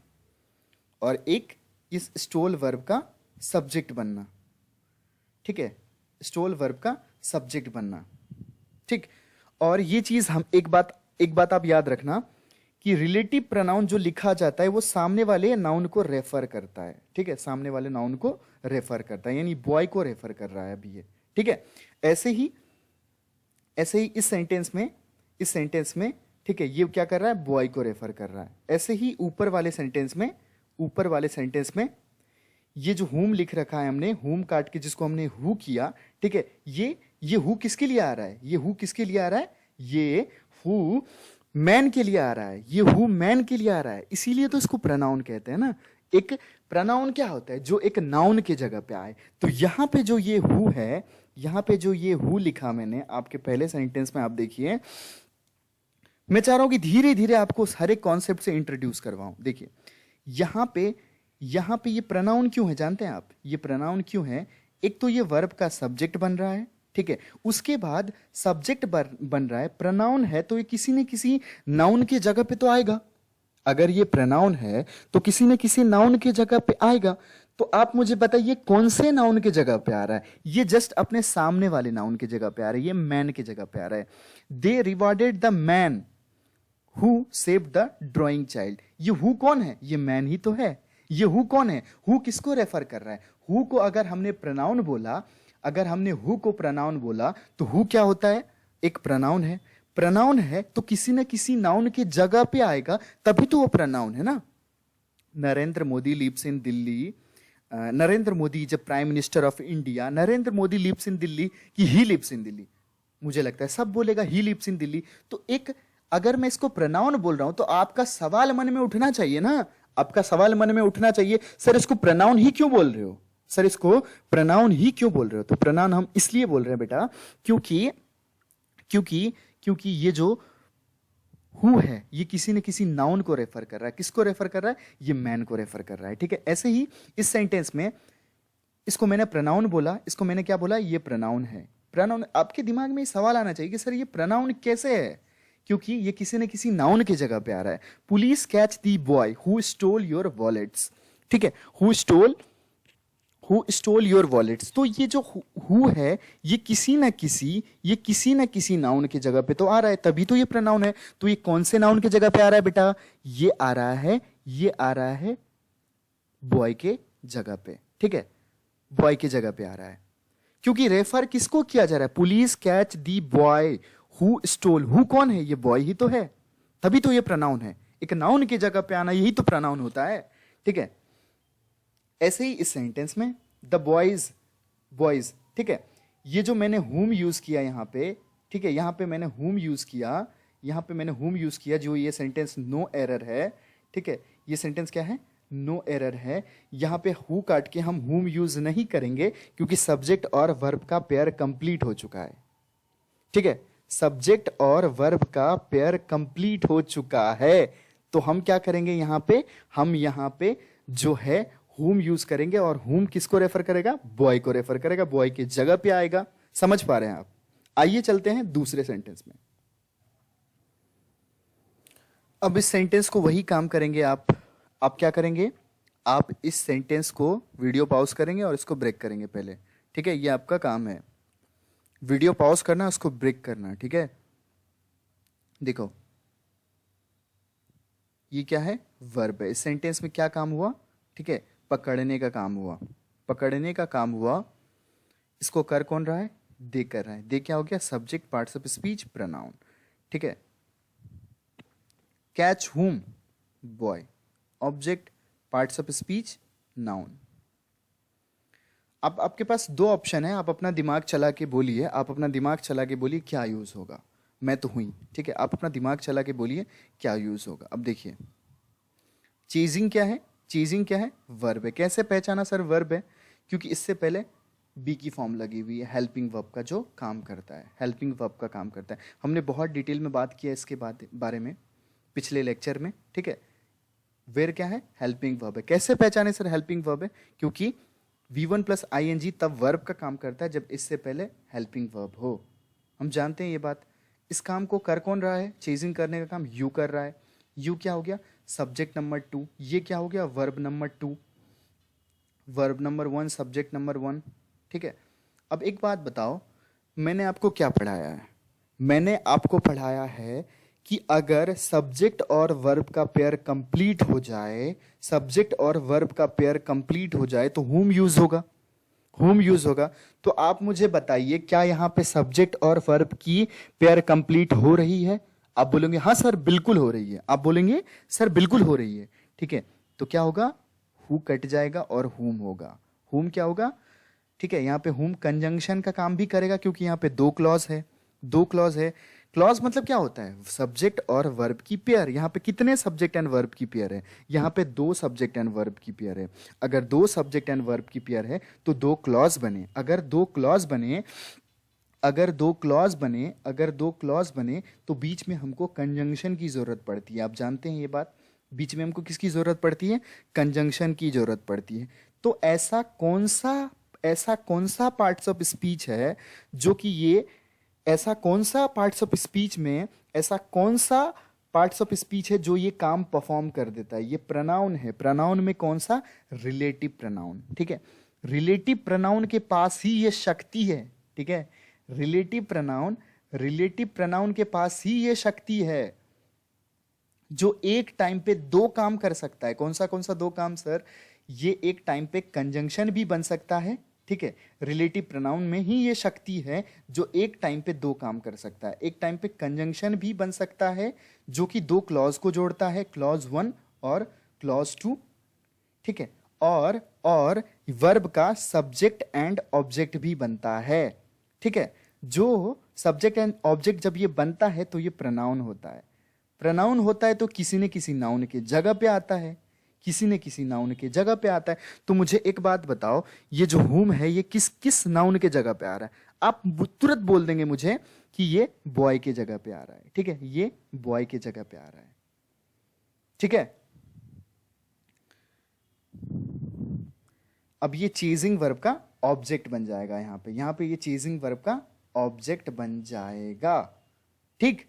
और एक इस स्टोल वर्ब का सब्जेक्ट बनना, ठीक है, स्टोल वर्ब का सब्जेक्ट बनना, ठीक। और ये चीज हम एक बात आप याद रखना कि रिलेटिव प्रोनाउन जो लिखा जाता है वो सामने वाले नाउन को रेफर करता है, ठीक है, सामने वाले नाउन को रेफर करता है, यानी बॉय को रेफर कर रहा है अभी ये, ठीक है। ऐसे ही इस सेंटेंस में ठीक है, ये क्या कर रहा है, बॉय को रेफर कर रहा है। ऐसे ही ऊपर वाले सेंटेंस में ये जो हुम लिख रखा है हमने, हुम काट के जिसको हमने हु किया, ठीक है, ये हु किसके लिए आ रहा है, ये हु मैन के लिए आ रहा है, इसीलिए तो इसको प्रोनाउन कहते हैं ना, एक प्रनाउन क्या होता है? जो एक नाउन के जगह पे आए। तो यहां पे जो ये हु है, यहां पे जो ये हु लिखा मैंने आपके पहले सेंटेंस में, आप देखिए, मैं चाह रहा हूं कि धीरे धीरे आपको उस हर एक कॉन्सेप्ट से इंट्रोड्यूस करवाऊं। देखिए यहां पे ये प्रनाउन क्यों है जानते हैं आप? ये प्रनाउन क्यों है? एक तो ये वर्ब का सब्जेक्ट बन रहा है, ठीक है, उसके बाद सब्जेक्ट बन रहा है, प्रनाउन है तो ये किसी न किसी नाउन के जगह पे तो आएगा। अगर ये प्रनाउन है तो किसी न किसी नाउन के जगह पे आएगा। तो आप मुझे बताइए कौन से नाउन के जगह पे आ रहा है? ये जस्ट अपने सामने वाले नाउन के जगह पे आ रहा है, ये मैन के जगह पे आ रहा है। They rewarded the man who saved the drowning child. ये हु कौन है? ये मैन ही तो है। ये हु कौन है? हु किसको रेफर कर रहा है? हु को अगर हमने प्रनाउन बोला, अगर हमने हु को प्रनाउन बोला तो हु क्या होता है? एक प्रनाउन है। प्रनाउन है तो किसी न किसी नाउन के जगह पे आएगा, तभी तो वो प्रनाउन है ना। Narendra Modi lives in Delhi, Narendra Modi is prime minister of India, Narendra Modi lives in Delhi कि ही लिव्स इन दिल्ली? मुझे लगता है सब बोलेगा ही लिव्स इन दिल्ली। तो एक, अगर मैं इसको प्रनाउन बोल रहा हूं तो आपका सवाल मन में उठना चाहिए ना, आपका सवाल मन में उठना चाहिए, सर इसको प्रनाउन ही क्यों बोल रहे हो? सर इसको प्रनाउन ही क्यों बोल रहे हो? तो प्रनाउन हम इसलिए बोल रहे हैं बेटा क्योंकि क्योंकि क्योंकि ये जो हु है ये किसी न किसी नाउन को रेफर कर रहा है। किसको रेफर कर रहा है? ये मैन को रेफर कर रहा है, ठीक है। ऐसे ही इस सेंटेंस में इसको मैंने प्रनाउन बोला, इसको मैंने क्या बोला? ये प्रनाउन है। प्रनाउन, आपके दिमाग में सवाल आना चाहिए कि सर ये प्रनाउन कैसे है? क्योंकि ये किसी न किसी नाउन की जगह पे आ रहा है। Police catch the boy who stole your wallets, ठीक है, हु स्टोल योर वॉलेट्स। तो ये जो हु है ये किसी न किसी नाउन की जगह पे तो आ रहा है, तभी तो ये प्रनाउन है। तो ये कौन से नाउन की जगह पे आ रहा है बेटा? ये आ रहा है बॉय के जगह पे, ठीक है, बॉय की जगह पे आ रहा है। क्योंकि रेफर किसको किया जा रहा है? Police catch the boy who stole. Who कौन है? ये बॉय ही तो है, तभी तो ये प्रनाउन है। एक नाउन की जगह पे आना यही तो प्रनाउन होता है, ठीक है। ऐसे ही इस सेंटेंस में द बॉयज, ठीक है, ये जो मैंने हुम यूज किया यहां पे, ठीक है, यहां पे मैंने हुम यूज किया, जो ये सेंटेंस नो एरर है, ठीक है, ये सेंटेंस क्या है? नो एरर है। यहां पे हु काट के हम हुम यूज नहीं करेंगे क्योंकि सब्जेक्ट और वर्ब का पेयर कंप्लीट हो चुका है, ठीक है, सब्जेक्ट और वर्ब का पेयर कंप्लीट हो चुका है। तो हम क्या करेंगे यहां पे? हम यहां पे जो है हुम यूज करेंगे, और हुम किसको रेफर करेगा? बॉय को रेफर करेगा, बॉय की जगह पे आएगा। समझ पा रहे हैं आप? आइए चलते हैं दूसरे सेंटेंस में। अब इस सेंटेंस को वही काम करेंगे आप क्या करेंगे? आप इस सेंटेंस को वीडियो पॉज करेंगे और इसको ब्रेक करेंगे पहले, ठीक है, ये आपका काम है। वीडियो पॉज करना, उसको ब्रेक करना, ठीक है। देखो ये क्या है? वर्ब है। इस सेंटेंस में क्या काम हुआ? ठीक है, पकड़ने का काम हुआ। इसको कर कौन रहा है? दे कर रहा है। दे क्या हो गया? Subject, parts of speech, pronoun, ठीक है। कैच हुम, boy, object, parts of speech, noun. अब आपके पास दो ऑप्शन है, आप अपना दिमाग चला के बोलिए क्या यूज होगा। मैं तो हुई, ठीक है, आप अपना दिमाग चला के बोलिए क्या यूज होगा। अब देखिए चेजिंग क्या है? वर्ब है। कैसे पहचाना सर वर्ब है? क्योंकि इससे पहले बी की फॉर्म लगी हुई है, हेल्पिंग वर्ब का जो काम करता है, हमने बहुत डिटेल में बात किया इसके बारे में पिछले लेक्चर में, ठीक है। वेयर क्या है? हेल्पिंग वर्ब है। कैसे पहचाने सर हेल्पिंग वर्ब है? क्योंकि V1 प्लस ING तब वर्ब का काम करता है जब इससे पहले हेल्पिंग वर्ब हो। हम जानते हैं ये बात। इस काम को कर कौन रहा है? चेजिंग करने का काम यू कर रहा है। यू क्या हो गया? Subject number 2। ये क्या हो गया? Verb number 2। Verb number 1, subject number 1, ठीक है। अब एक बात बताओ, मैंने आपको क्या पढ़ाया है? मैंने आपको पढ़ाया है कि अगर सब्जेक्ट और वर्ब का पेयर कंप्लीट हो जाए, तो हुम यूज होगा। तो आप मुझे बताइए क्या यहाँ पे सब्जेक्ट और वर्ब की पेयर कंप्लीट हो रही है? आप बोलेंगे हाँ सर बिल्कुल हो रही है। आप बोलेंगे सर बिल्कुल हो रही है, ठीक है। तो क्या होगा? हु कट जाएगा और हुम होगा। हुम क्या होगा? ठीक है, यहाँ पे हुम कंजंक्शन का काम भी करेगा क्योंकि यहाँ पे दो क्लॉज है, क्लॉज मतलब क्या होता है? सब्जेक्ट और वर्ब की पेयर। यहाँ पे कितने सब्जेक्ट एंड वर्ब की पेयर है? यहाँ पे 2 सब्जेक्ट एंड वर्ब की पेयर है। अगर 2 सब्जेक्ट एंड वर्ब की पेयर है तो 2 क्लॉज बने। अगर दो क्लॉज बने तो बीच में हमको कंजंक्शन की जरूरत पड़ती है। आप जानते हैं ये बात, बीच में हमको किसकी जरूरत पड़ती है? कंजंक्शन की जरूरत पड़ती है। तो ऐसा कौन सा पार्ट्स ऑफ स्पीच है जो कि ये ऐसा कौन सा पार्ट्स ऑफ स्पीच में ऐसा कौन सा पार्ट्स ऑफ स्पीच है जो ये काम परफॉर्म कर देता है? ये प्रोनाउन है। प्रोनाउन में कौन सा? Relative pronoun. ठीक है, रिलेटिव प्रोनाउन के पास ही ये शक्ति है। ठीक है, रिलेटिव प्रोनाउन के पास ही ये शक्ति है जो एक टाइम पे 2 काम कर सकता है। कौन सा 2 काम सर? ये एक टाइम पे कंजंक्शन भी बन सकता है। ठीक है, रिलेटिव प्रोनाउन में ही ये शक्ति है जो एक टाइम पे 2 काम कर सकता है। एक टाइम पे कंजंक्शन भी बन सकता है जो कि 2 क्लॉज को जोड़ता है, क्लॉज 1 और क्लॉज 2। ठीक है, और वर्ब का सब्जेक्ट एंड ऑब्जेक्ट भी बनता है। ठीक है, जो सब्जेक्ट एंड ऑब्जेक्ट जब ये बनता है तो ये प्रोनाउन होता है। प्रोनाउन होता है तो किसी न किसी नाउन के जगह पे आता है, किसी न किसी नाउन के जगह पे आता है। तो मुझे एक बात बताओ, ये जो हुम है ये किस किस नाउन के जगह पे आ रहा है? आप तुरंत बोल देंगे मुझे कि ये बॉय के जगह पे आ रहा है। ठीक है, ये बॉय के जगह पे आ रहा है। ठीक है, अब ये चेजिंग वर्ब का ऑब्जेक्ट बन जाएगा। यहां पे ये चेजिंग वर्ब का ऑब्जेक्ट बन जाएगा। ठीक,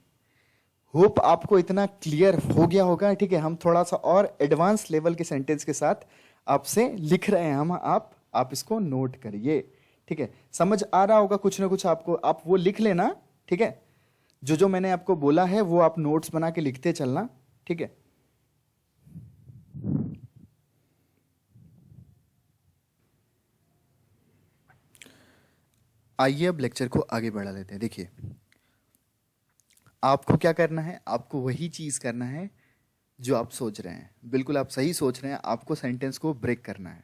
होप आपको इतना क्लियर हो गया होगा। ठीक है, हम थोड़ा सा और एडवांस लेवल के सेंटेंस के साथ आपसे लिख रहे हैं। आप इसको नोट करिए। ठीक है, समझ आ रहा होगा कुछ ना कुछ आपको, आप वो लिख लेना। ठीक है, जो मैंने आपको बोला है वो आप नोट्स बना के लिखते चलना। ठीक है, आइए अब लेक्चर को आगे बढ़ा लेते हैं। देखिए, आपको क्या करना है? आपको वही चीज करना है जो आप सोच रहे हैं। बिल्कुल आप सही सोच रहे हैं, आपको सेंटेंस को ब्रेक करना है।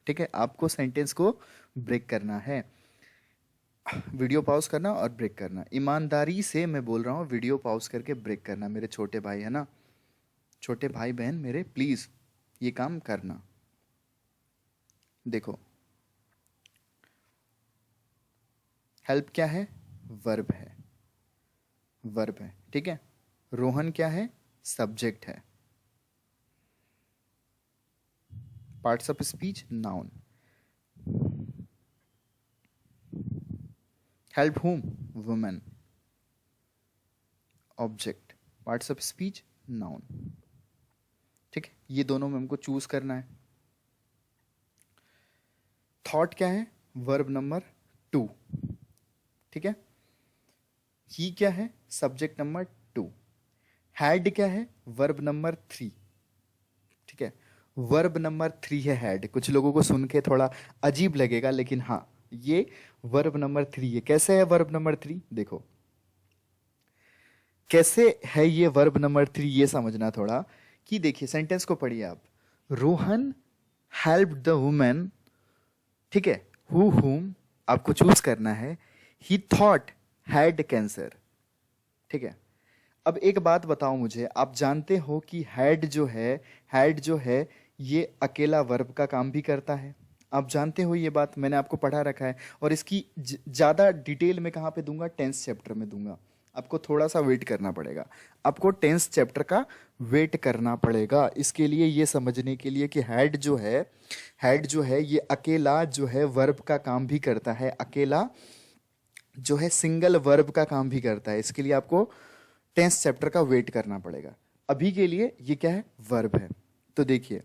ठीक है, आपको सेंटेंस को ब्रेक करना है। वीडियो पॉज करना और ब्रेक करना। ईमानदारी से मैं बोल रहा हूँ, वीडियो पॉज करके ब्रेक करना। मेरे छोटे भाई है ना, छोटे भाई बहन मेरे, प्लीज ये काम करना। देखो, हेल्प क्या है? वर्ब है, वर्ब है। ठीक है, रोहन क्या है? सब्जेक्ट है। Parts of speech noun. Help whom? Women. Object. Parts of speech noun. ठीक है, ये दोनों में हमको चूज करना है। थॉट क्या है? Verb number 2। ठीक है, ही क्या है? Subject number 2। हैड क्या है? Verb number 3। ठीक है, वर्ब नंबर 3 है हैड। कुछ लोगों को सुन के थोड़ा अजीब लगेगा, लेकिन हाँ, ये वर्ब नंबर 3 है। कैसे है वर्ब नंबर 3? देखो कैसे है ये वर्ब नंबर 3, ये समझना थोड़ा। कि देखिए, सेंटेंस को पढ़िए आप। Rohan help the women. ठीक है, हु हुम आपको चूज करना है। ही थॉट हैड कैंसर। ठीक है, अब एक बात बताओ मुझे, आप जानते हो कि हैड जो है ये अकेला वर्ब का काम भी करता है। आप जानते हो ये बात, मैंने आपको पढ़ा रखा है। और इसकी ज्यादा डिटेल में कहाँ पे दूंगा? टेंस चैप्टर में दूंगा। आपको थोड़ा सा वेट करना पड़ेगा, आपको टेंस चैप्टर का वेट करना पड़ेगा इसके लिए, ये समझने के लिए कि हैड जो है ये अकेला जो है वर्ब का काम भी करता है। अकेला जो है सिंगल वर्ब का काम भी करता है। इसके लिए आपको टेंस चैप्टर का वेट करना पड़ेगा। अभी के लिए ये क्या है? वर्ब है। तो देखिए,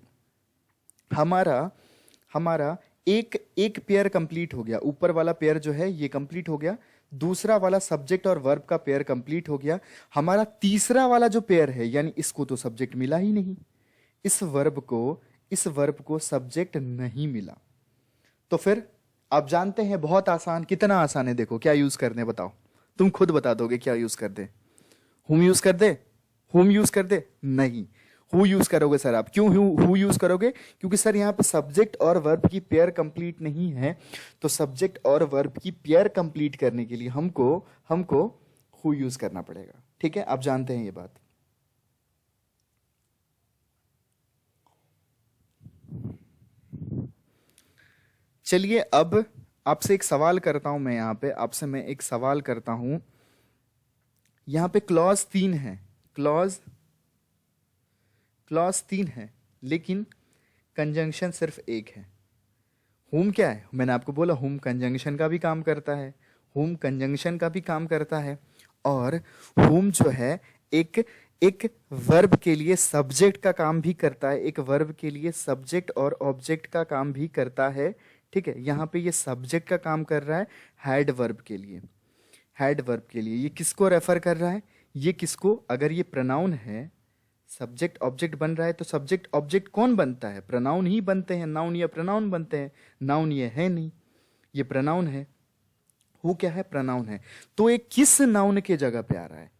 हमारा एक पेयर कंप्लीट हो गया। ऊपर वाला पेयर जो है ये कंप्लीट हो गया। दूसरा वाला सब्जेक्ट और वर्ब का पेयर कंप्लीट हो गया। हमारा तीसरा वाला जो पेयर है, यानी इसको तो सब्जेक्ट मिला ही नहीं, इस वर्ब को सब्जेक्ट नहीं मिला। तो फिर आप जानते हैं, बहुत आसान। कितना आसान है? देखो क्या यूज करने, बताओ, तुम खुद बता दोगे क्या यूज कर दे। हुम यूज कर दे? हुम यूज कर दे? नहीं, हु यूज करोगे सर आप। क्यों हु यूज करोगे? क्योंकि सर यहाँ पे सब्जेक्ट और वर्ब की पेयर कंप्लीट नहीं है। तो सब्जेक्ट और वर्ब की पेयर कंप्लीट करने के लिए हमको हु यूज करना पड़ेगा। ठीक है, आप जानते हैं ये बात। चलिए अब आपसे एक सवाल करता हूं, मैं यहां पे आपसे मैं एक सवाल करता हूं। यहां पे क्लॉज 3 है, क्लॉज क्लॉज 3 है, लेकिन कंजंक्शन सिर्फ एक है। हुम क्या है, मैंने आपको बोला हुम कंजंक्शन का भी काम करता है, हुम कंजंक्शन का भी काम करता है। और हुम जो है एक एक वर्ब के लिए सब्जेक्ट का काम भी करता है, एक वर्ब के लिए सब्जेक्ट और ऑब्जेक्ट का काम भी करता है। ठीक है, यहाँ पे ये सब्जेक्ट का काम कर रहा है हैड वर्ब के लिए, हैड वर्ब के लिए। ये किसको रेफर कर रहा है, ये किसको, अगर ये प्रनाउन है, सब्जेक्ट ऑब्जेक्ट बन रहा है, तो सब्जेक्ट ऑब्जेक्ट कौन बनता है, प्रनाउन ही बनते हैं, नाउन या प्रनाउन बनते हैं। नाउन ये है नहीं, ये प्रनाउन है। वो क्या है, प्रनाउन है। तो ये किस नाउन के जगह पे आ रहा है,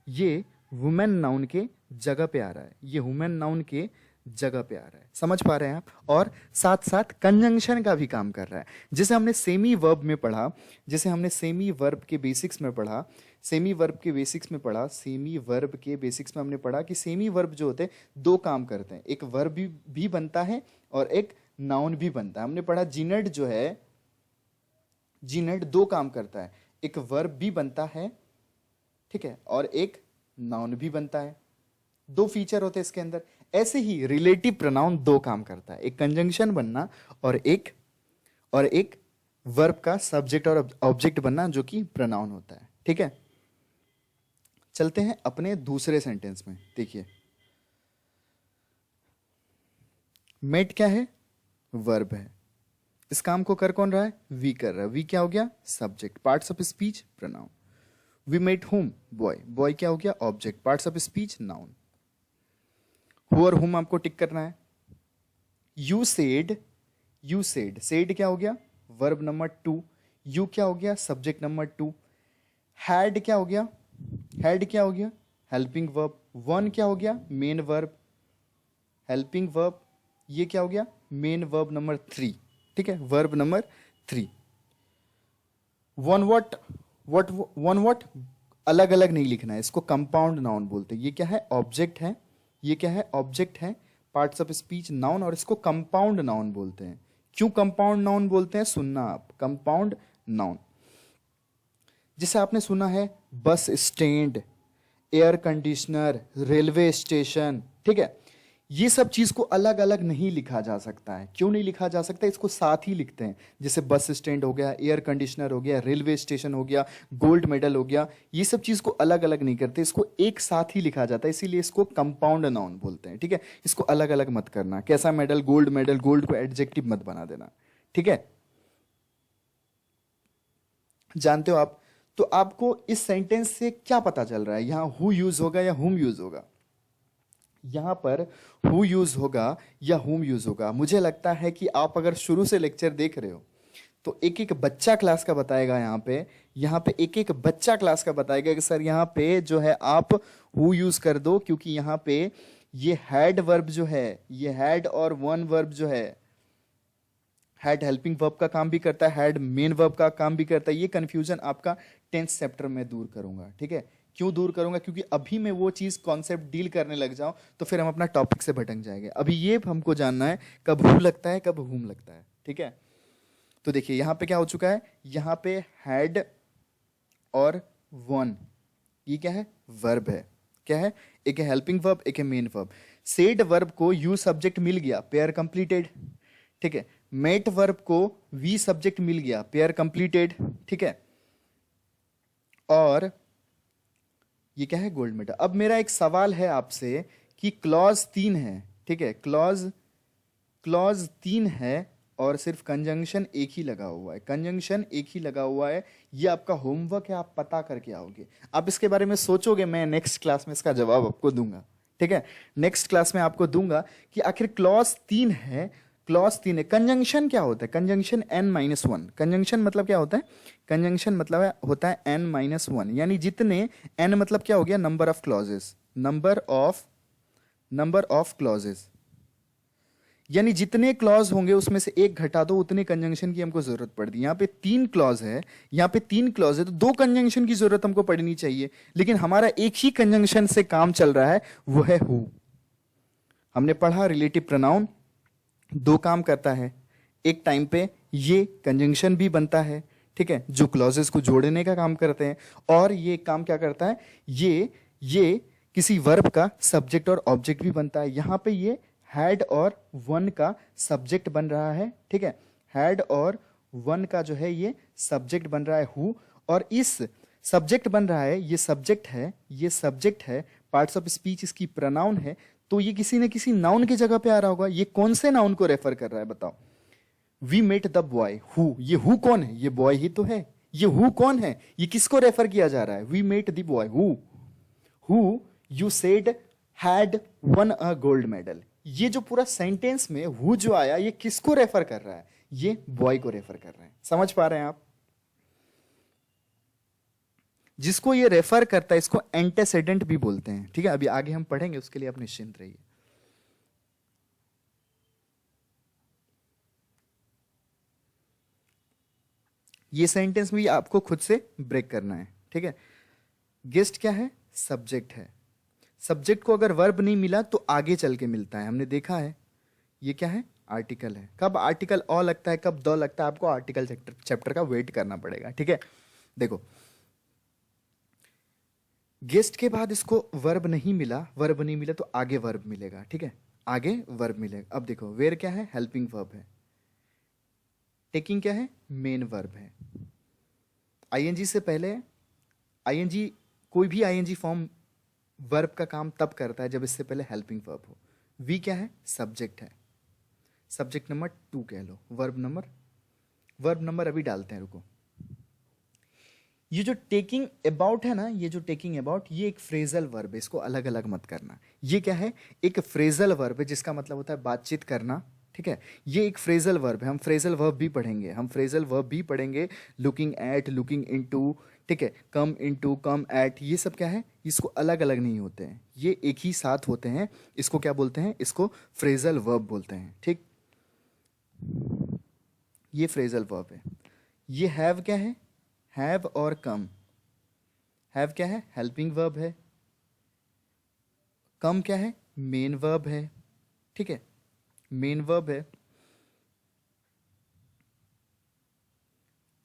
ये वुमेन नाउन के जगह पे आ रहा है, ये वुमेन नाउन के जगह पे आ रहा है। समझ पा रहे हैं आप। और साथ साथ कंजंक्शन का भी काम कर रहा है, जैसे हमने सेमी वर्ब में पढ़ा, जैसे हमने सेमी वर्ब के बेसिक्स में पढ़ा, सेमी वर्ब के बेसिक्स में पढ़ा, सेमी वर्ब के बेसिक्स में हमने पढ़ा कि सेमी वर्ब जो होते हैं दो काम करते हैं, एक वर्ब भी बनता है और एक नाउन भी बनता है। हमने पढ़ा जीनेड जो है, जीनेड दो काम करता है, एक वर्ब भी बनता है, ठीक है, और एक नाउन भी बनता है। दो फीचर होते हैं इसके अंदर। ऐसे ही रिलेटिव प्रोनाउन दो काम करता है, एक कंजंक्शन बनना और एक वर्ब का सब्जेक्ट और ऑब्जेक्ट बनना, जो कि प्रोनाउन होता है। ठीक है, चलते हैं अपने दूसरे सेंटेंस में। देखिए मेट क्या है, वर्ब है। इस काम को कर कौन रहा है, वी कर रहा है। वी क्या हो गया, subject, parts of speech pronoun. We met whom, boy, boy क्या हो गया, object, parts of speech noun. Who और हुम आपको टिक करना है। You said, you said, said क्या हो गया, वर्ब नंबर 2। यू क्या हो गया, सब्जेक्ट नंबर 2। हैड क्या हो गया, हैड क्या हो गया, हेल्पिंग वर्ब। वन क्या हो गया, मेन वर्ब, हेल्पिंग वर्ब। ये क्या हो गया, मेन वर्ब नंबर 3। ठीक है, वर्ब नंबर 3। वन वट अलग अलग नहीं लिखना है, इसको कंपाउंड नाउन बोलते हैं। ये क्या है, ऑब्जेक्ट है, ये क्या है, ऑब्जेक्ट है, पार्ट्स ऑफ स्पीच नाउन, और इसको कंपाउंड नाउन बोलते हैं। क्यों कंपाउंड नाउन बोलते हैं, सुनना आप, कंपाउंड नाउन। जिसे आपने सुना है bus stand, air conditioner, railway station. ठीक है, ये सब चीज को अलग अलग नहीं लिखा जा सकता है। क्यों नहीं लिखा जा सकता, इसको साथ ही लिखते हैं। जैसे बस स्टैंड हो गया, एयर कंडीशनर हो गया, रेलवे स्टेशन हो गया, गोल्ड मेडल हो गया, ये सब चीज को अलग अलग नहीं करते, इसको एक साथ ही लिखा जाता है, इसीलिए इसको कंपाउंड नाउन बोलते हैं। ठीक है, इसको अलग अलग मत करना, कैसा मेडल, गोल्ड को एडजेक्टिव मत बना देना। ठीक है, जानते हो आप। तो आपको इस सेंटेंस से क्या पता चल रहा है, यहां हु यूज होगा या हुम यूज होगा, यहां पर हु यूज होगा या हुम यूज होगा। मुझे लगता है कि आप अगर शुरू से लेक्चर देख रहे हो तो एक एक बच्चा क्लास का बताएगा, यहाँ पे एक एक बच्चा क्लास का बताएगा कि सर यहाँ पे जो है आप हु यूज कर दो, क्योंकि यहाँ पे ये हैड वर्ब जो है, ये हैड और वन वर्ब जो है, हैड हेल्पिंग वर्ब का काम भी करता है, हैड मेन वर्ब का काम भी करता है। ये कंफ्यूजन आपका 10th चैप्टर में दूर करूंगा। ठीक है, क्यों दूर करूंगा, क्योंकि अभी मैं वो चीज कॉन्सेप्ट डील करने लग जाऊं तो फिर हम अपना टॉपिक से भटक जाएंगे। अभी ये हमको जानना है कब हु लगता है, कब हुम लगता है। ठीक है, तो देखिए यहां पे क्या हो चुका है, यहां पे हैड और वन, ये क्या है, वर्ब है। क्या है, एक है हेल्पिंग वर्ब, एक है मेन वर्ब। सेड वर्ब को यू सब्जेक्ट मिल गया, पेयर कंप्लीटेड। ठीक है, मेट वर्ब को वी सब्जेक्ट मिल गया, पेयर कंप्लीटेड। ठीक है, और ये क्या है, गोल्ड मेडल। अब मेरा एक सवाल है आपसे कि क्लॉज 3 है। ठीक है, क्लॉज 3 है और सिर्फ कंजंक्शन एक ही लगा हुआ है, कंजंक्शन एक ही लगा हुआ है। ये आपका होमवर्क है, आप पता करके आओगे, आप इसके बारे में सोचोगे, मैं नेक्स्ट क्लास में इसका जवाब आपको दूंगा। ठीक है, नेक्स्ट क्लास में आपको दूंगा कि आखिर क्लॉज 3 है, क्लॉज 3 है। कंजंक्शन क्या होता है, कंजंक्शन n-1। कंजंक्शन मतलब क्या होता है, कंजंक्शन मतलब होता है n-1, यानी जितने n मतलब क्या हो गया, number of clauses, number of clauses. यानी जितने क्लॉज होंगे उसमें से एक घटा दो, उतने कंजंक्शन की हमको जरूरत पड़ती है। यहाँ पे 3 क्लॉज है, यहाँ पे 3 क्लॉज है, तो 2 कंजंक्शन की जरूरत हमको पड़नी चाहिए, लेकिन हमारा एक ही कंजंक्शन से काम चल रहा है, वो है हु। हमने पढ़ा रिलेटिव प्रोनाउन 2 काम करता है, एक टाइम पे ये कंजंक्शन भी बनता है, ठीक है, जो क्लॉजेस को जोड़ने का काम करते हैं, और ये काम क्या करता है, ये किसी वर्ब का सब्जेक्ट और ऑब्जेक्ट भी बनता है। यहां पे ये हैड और वन का सब्जेक्ट बन रहा है, ठीक है, हैड और वन का जो है ये सब्जेक्ट बन रहा है हु, और इस सब्जेक्ट बन रहा है, ये सब्जेक्ट है, पार्ट्स ऑफ स्पीच इसकी प्रोनाउन है, तो ये किसी न किसी नाउन की जगह पे आ रहा होगा। ये कौन से नाउन को रेफर कर रहा है बताओ? We met the boy who, ये हु कौन है? ये बॉय ही तो है। ये हु कौन है? ये किसको रेफर किया जा रहा है? We met the boy who you said had won a gold medal. ये जो पूरा सेंटेंस में हु जो आया, ये किसको रेफर कर रहा है? ये बॉय को रेफर कर रहा है। समझ पा रहे हैं आप? जिसको ये रेफर करता है इसको एंटेसेडेंट भी बोलते हैं, ठीक है, अभी आगे हम पढ़ेंगे, उसके लिए आप निश्चिंत रहिए। ये सेंटेंस भी आपको खुद से ब्रेक करना है, ठीक है। गेस्ट क्या है? सब्जेक्ट है। सब्जेक्ट को अगर वर्ब नहीं मिला तो आगे चल के मिलता है, हमने देखा है। ये क्या है? आर्टिकल है। कब आर्टिकल अ लगता है, कब द लगता है, आपको आर्टिकल चैप्टर का वेट करना पड़ेगा, ठीक है। देखो, गेस्ट के बाद इसको वर्ब नहीं मिला तो आगे वर्ब मिलेगा, ठीक है, आगे वर्ब मिलेगा। अब देखो, वेयर क्या है? हेल्पिंग वर्ब है। टेकिंग क्या है? मेन वर्ब है। आईएनजी से पहले, आईएनजी, कोई भी आईएनजी फॉर्म वर्ब का काम तब करता है जब इससे पहले हेल्पिंग वर्ब हो। वी क्या है? सब्जेक्ट है। सब्जेक्ट नंबर 2 कह लो। वर्ब नंबर अभी डालते हैं, रुको। ये जो टेकिंग अबाउट है ना, ये जो टेकिंग अबाउट, ये एक फ्रेजल वर्ब है, इसको अलग अलग मत करना। ये क्या है? एक फ्रेजल वर्ब है, जिसका मतलब होता है बातचीत करना, ठीक है। ये एक फ्रेजल वर्ब है। हम फ्रेजल वर्ब भी पढ़ेंगे, लुकिंग एट, लुकिंग इनटू, ठीक है, कम इनटू, कम एट, ये सब क्या है? इसको अलग अलग नहीं होते हैं, ये एक ही साथ होते हैं। इसको क्या बोलते हैं? इसको फ्रेजल वर्ब बोलते हैं, ठीक। ये फ्रेजल वर्ब है। ये हैव क्या है? हैव और कम। हैव क्या है? हेल्पिंग वर्ब है। कम क्या है? मेन वर्ब है, ठीक है, मेन वर्ब है।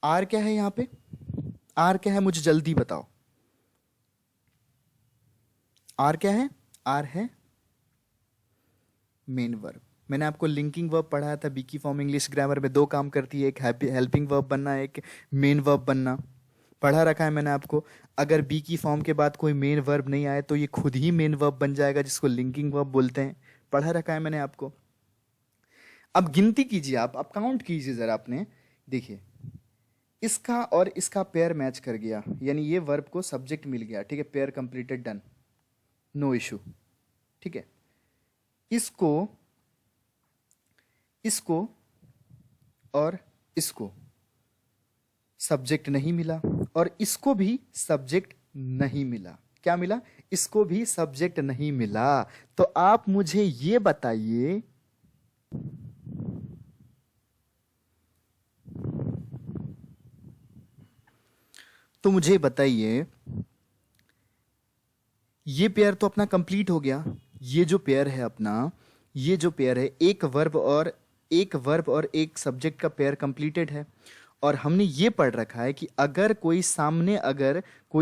आर क्या है यहां पे? आर क्या है? मुझे जल्दी बताओ। आर क्या है? आर है मेन वर्ब। मैंने आपको लिंकिंग वर्ब पढ़ाया था बी की फॉर्म इंग्लिश ग्रामर में, 2 काम करती है, एक हेल्पिंग वर्ब बनना, एक मेन वर्ब बनना। पढ़ा रखा है मैंने आपको। अगर बी की फॉर्म के बाद कोई मेन वर्ब नहीं आए तो ये खुद ही मेन वर्ब बन जाएगा, जिसको लिंकिंग वर्ब बोलते हैं। पढ़ा रखा है मैंने आपको। अब गिनती कीजिए, आप काउंट कीजिए जरा अपने। देखिए, इसका और इसका पेयर मैच कर गया, यानी ये वर्ब को सब्जेक्ट मिल गया, ठीक है, pair completed, done, no issue, ठीक है। इसको और इसको सब्जेक्ट नहीं मिला, और इसको भी सब्जेक्ट नहीं मिला। क्या मिला? इसको भी सब्जेक्ट नहीं मिला। तो आप मुझे ये बताइए, ये पेयर तो अपना कंप्लीट हो गया। ये जो पेयर है अपना, ये जो पेयर है, एक वर्ब और एक सब्जेक्ट का पेयर कंप्लीटेड है। और हमने ये पढ़ रखा है कि अगर कोई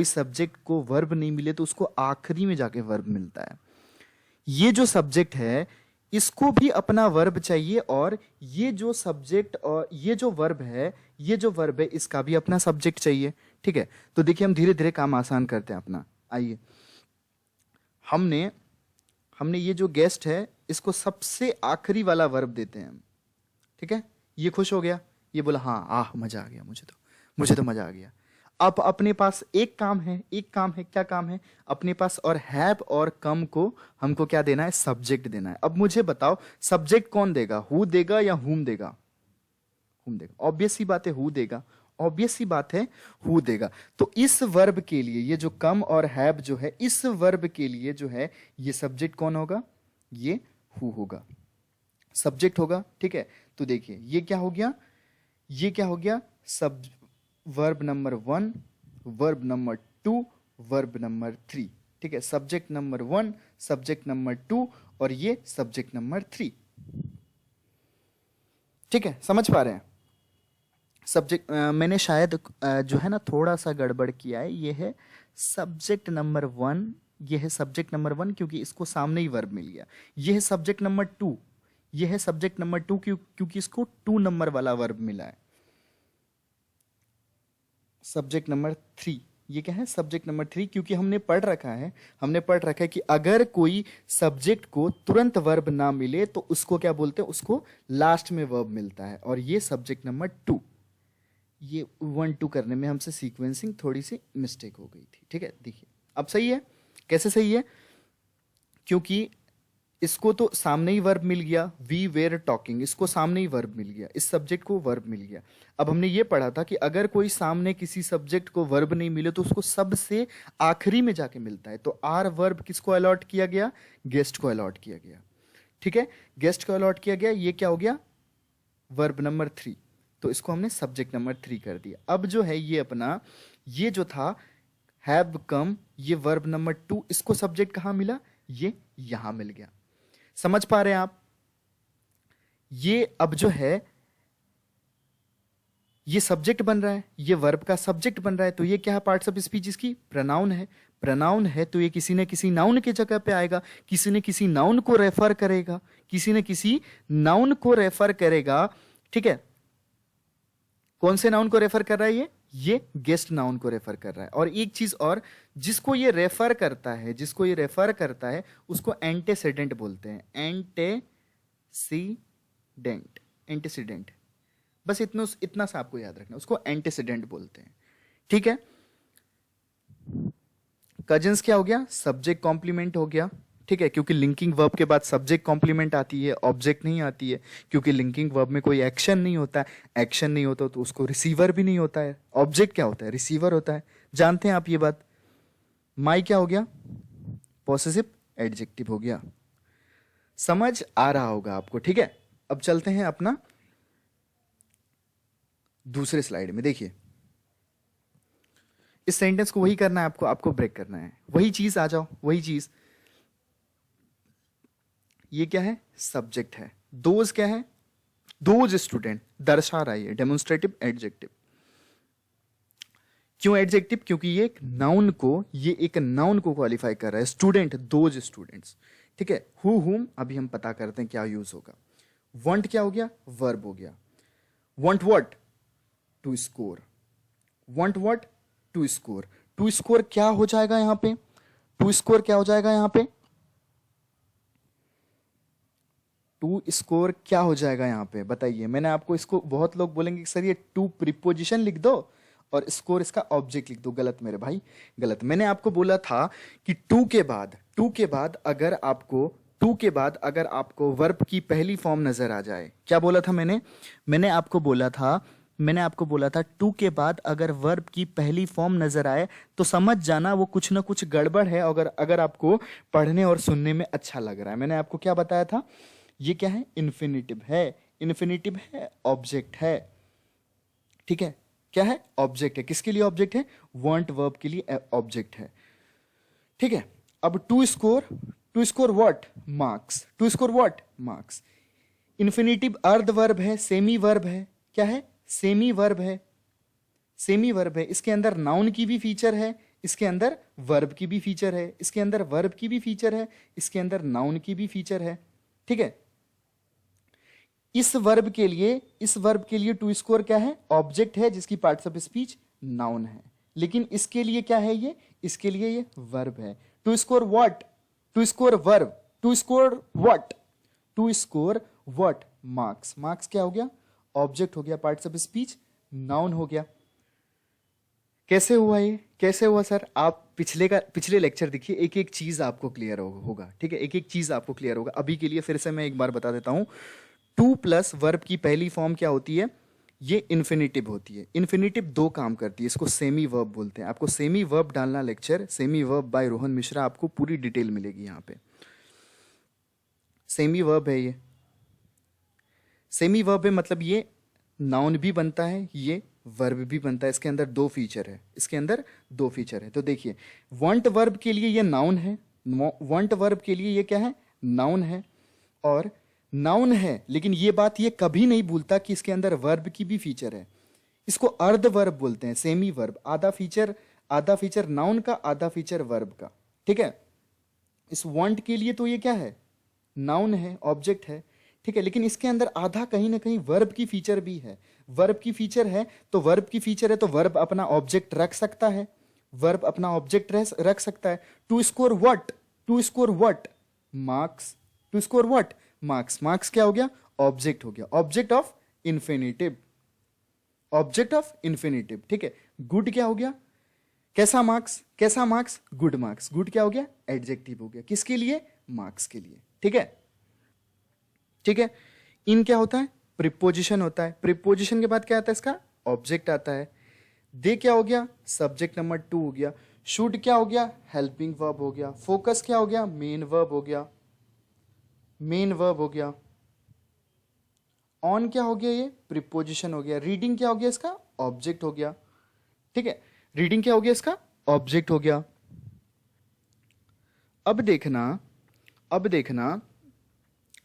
सब्जेक्ट को वर्ब नहीं मिले तो उसको आखिरी में जाके वर्ब मिलता है। ये जो सब्जेक्ट है इसको भी अपना वर्ब चाहिए, और ये जो सब्जेक्ट और ये जो वर्ब है इसका भी अपना सब्जेक्ट चाहिए, ठीक है। तो देखिए, हम धीरे धीरे काम आसान करते हैं अपना। आइए, हमने ये जो गेस्ट है इसको सबसे आखिरी वाला वर्ब देते हैं हम, ठीक है। ये खुश हो गया, ये बोला हाँ, मजा आ गया, मुझे तो मजा आ गया। अब अपने पास एक काम है, क्या काम है अपने पास? और हैव और कम को हमको क्या देना है? सब्जेक्ट देना है। अब मुझे बताओ, सब्जेक्ट कौन देगा? हु देगा या हुम देगा? हुम देगा। ऑब्वियस सी बात है हु देगा। तो इस वर्ब के लिए, ये जो कम और हैव जो है, इस वर्ब के लिए जो है, ये सब्जेक्ट कौन होगा? ये हु होगा। सब्जेक्ट होगा, ठीक है। तो देखिए ये क्या हो गया, ये क्या हो गया, सब verb number 1, verb number 2, verb number 3, ठीक है। सब्जेक्ट नंबर 1, सब्जेक्ट नंबर 2 और ये सब्जेक्ट नंबर 3, ठीक है। समझ पा रहे हैं? सब्जेक्ट मैंने शायद जो है ना थोड़ा सा गड़बड़ किया है। ये है सब्जेक्ट नंबर 1, ये है सब्जेक्ट नंबर 1 क्योंकि इसको सामने ही वर्ब मिल गया। ये है सब्जेक्ट नंबर 2, ये है सब्जेक्ट नंबर 2 क्योंकि इसको 2 नंबर वाला वर्ब मिला है। सब्जेक्ट नंबर 3, ये क्या है, सब्जेक्ट नंबर 3 क्योंकि हमने पढ़ रखा है, हमने पढ़ रखा है कि अगर कोई सब्जेक्ट को तुरंत वर्ब ना मिले तो उसको क्या बोलते हैं, उसको लास्ट में वर्ब मिलता है। और ये सब्जेक्ट नंबर 2, ये 1 2 करने में हमसे सीक्वेंसिंग थोड़ी सी मिस्टेक हो गई थी, ठीक है। देखिए अब सही है। कैसे सही है? क्योंकि इसको तो सामने ही वर्ब मिल गया, वी वेर टॉकिंग, इसको सामने ही वर्ब मिल गया, इस सब्जेक्ट को वर्ब मिल गया। अब हमने ये पढ़ा था कि अगर कोई सामने किसी सब्जेक्ट को वर्ब नहीं मिले तो उसको सबसे आखिरी में जाके मिलता है। तो आर वर्ब किसको अलॉट किया गया, गेस्ट को अलॉट किया गया, ठीक है। गेस्ट को अलॉट किया गया, ये क्या हो गया, वर्ब नंबर 3, तो इसको हमने सब्जेक्ट नंबर 3 कर दिया। अब जो है ये अपना, ये जो था हैव कम, ये वर्ब नंबर 2, इसको सब्जेक्ट कहां मिला, ये यहां मिल गया। समझ पा रहे हैं आप? ये अब जो है ये सब्जेक्ट बन रहा है, ये वर्ब का सब्जेक्ट बन रहा है, तो ये क्या है, पार्ट्स ऑफ स्पीच इसकी प्रनाउन है। प्रनाउन है तो ये किसी न किसी नाउन की जगह पे आएगा, किसी न किसी नाउन को रेफर करेगा, किसी न किसी नाउन को रेफर करेगा, ठीक है। कौन से नाउन को रेफर कर रहा है ये गेस्ट नाउन को रेफर कर रहा है। और एक चीज और, जिसको ये रेफर करता है, जिसको ये रेफर करता है उसको एंटेसेडेंट बोलते हैं। एंटेसीडेंट, एंटेसीडेंट, बस इतना सा आपको याद रखना, उसको एंटेसीडेंट बोलते हैं, ठीक है। कजिन्स क्या हो गया, सब्जेक्ट कॉम्प्लीमेंट हो गया, ठीक है, क्योंकि लिंकिंग वर्ब के बाद सब्जेक्ट कॉम्प्लीमेंट आती है, ऑब्जेक्ट नहीं आती है, क्योंकि लिंकिंग वर्ब में कोई एक्शन नहीं होता है। एक्शन नहीं होता तो उसको रिसीवर भी नहीं होता है। ऑब्जेक्ट क्या होता है, रिसीवर होता है, जानते हैं आप ये बात। माई क्या हो गया, पॉसेसिव एडजेक्टिव हो गया। समझ आ रहा होगा आपको, ठीक है। अब चलते हैं अपना दूसरे स्लाइड में। देखिए इस सेंटेंस को वही करना है आपको, आपको ब्रेक करना है, वही चीज आ जाओ, वही चीज। ये क्या है, सब्जेक्ट है। दोज क्या है, दोज स्टूडेंट, दर्शा रहा है, डेमोन्स्ट्रेटिव एडजेक्टिव। क्यों एडजेक्टिव, क्योंकि ये एक नाउन को क्वालिफाई कर रहा है। स्टूडेंट, दोज स्टूडेंट्स, ठीक है। हु हुम अभी हम पता करते हैं क्या यूज होगा। वांट क्या हो गया, वर्ब हो गया। Want what, to score. Want what, to score. To score क्या हो जाएगा यहां पे, टू स्कोर क्या हो जाएगा यहां पे, टू स्कोर क्या हो जाएगा यहां पे, बताइए। मैंने आपको इसको, बहुत लोग बोलेंगे कि सर ये टू प्रीपोजिशन लिख दो और स्कोर इसका ऑब्जेक्ट लिख दो। गलत मेरे भाई, गलत। मैंने आपको बोला था कि टू के बाद अगर आपको वर्ब की पहली फॉर्म नजर आ जाए, क्या बोला था मैंने आपको बोला था टू के बाद अगर वर्ब की पहली फॉर्म नजर आए तो समझ जाना वो कुछ ना कुछ गड़बड़ है, अगर आपको पढ़ने और सुनने में अच्छा लग रहा है। मैंने आपको क्या बताया था, ये क्या है, इन्फिनिटिव है, इन्फिनिटिव है, ऑब्जेक्ट है, ठीक है। क्या है, ऑब्जेक्ट है। किसके लिए ऑब्जेक्ट है, वांट वर्ब के लिए ऑब्जेक्ट है, ठीक है। अब to score what, marks. To score what, marks. Infinitive अर्ध वर्ब है, सेमी वर्ब है। क्या है, सेमी वर्ब है, सेमी वर्ब है। इसके अंदर नाउन की भी फीचर है, इसके अंदर वर्ब की भी फीचर है, इसके अंदर वर्ब की भी फीचर है, इसके अंदर नाउन की भी फीचर है, ठीक है। इस वर्ब के लिए टू स्कोर क्या है, ऑब्जेक्ट है जिसकी पार्ट्स ऑफ स्पीच नाउन है। लेकिन इसके लिए क्या है, इसके लिए ये वर्ब है। To score what, to score verb, to score what, to score what, marks. Marks क्या हो गया, ऑब्जेक्ट हो गया, पार्ट्स ऑफ स्पीच नाउन हो गया। कैसे हुआ ये, कैसे हुआ सर? आप पिछले लेक्चर देखिए, एक एक चीज आपको क्लियर होगा, ठीक है। एक एक चीज आपको क्लियर होगा। अभी के लिए फिर से मैं एक बार बता देता हूं, टू प्लस वर्ब की पहली फॉर्म क्या होती है, ये इन्फिनिटिव होती है। इन्फिनिटिव दो काम करती है, इसको सेमी वर्ब बोलते हैं। आपको सेमी वर्ब डालना lecture, semi verb bye Rohan Mishra, आपको पूरी डिटेल मिलेगी यहाँ पे। सेमी वर्ब है ये, सेमी वर्ब है मतलब ये नाउन भी बनता है, ये वर्ब भी बनता है। इसके अंदर दो फीचर है, इसके अंदर दो फीचर है। तो देखिए वांट वर्ब के लिए ये नाउन है, वांट वर्ब के लिए ये क्या है, नाउन है। और नाउन है लेकिन ये बात ये कभी नहीं भूलता कि इसके अंदर वर्ब की भी फीचर है। इसको अर्ध वर्ब बोलते हैं, सेमी वर्ब। आधा फीचर नाउन का, आधा फीचर वर्ब का, ठीक है। इस वांट के लिए तो ये क्या है, नाउन है, ऑब्जेक्ट है, ठीक है। लेकिन इसके अंदर आधा कहीं ना कहीं वर्ब की फीचर भी है। वर्ब की फीचर है तो वर्ब की फीचर है तो वर्ब अपना ऑब्जेक्ट रख सकता है, वर्ब अपना ऑब्जेक्ट रख सकता है। To score what, to score what, marks. To score what, marks. Marks क्या हो गया, ऑब्जेक्ट हो गया, object of infinitive, object of infinitive, ठीक है। गुड क्या हो गया, कैसा मार्क्स, कैसा मार्क्स, गुड मार्क्स। गुड क्या हो गया, एडजेक्टिव हो गया, किसके लिए, मार्क्स के लिए, ठीक है, ठीक है। इन क्या होता है, प्रीपोजिशन होता है। प्रीपोजिशन के बाद क्या आता है, इसका ऑब्जेक्ट आता है। दे क्या हो गया, सब्जेक्ट नंबर 2 हो गया। शुड क्या हो गया, हेल्पिंग वर्ब हो गया। फोकस क्या हो गया, मेन वर्ब हो गया, मेन वर्ब हो गया। ऑन क्या हो गया, ये प्रीपोजिशन हो गया। रीडिंग क्या हो गया, इसका ऑब्जेक्ट हो गया, ठीक है। रीडिंग क्या हो गया, इसका ऑब्जेक्ट हो गया। अब देखना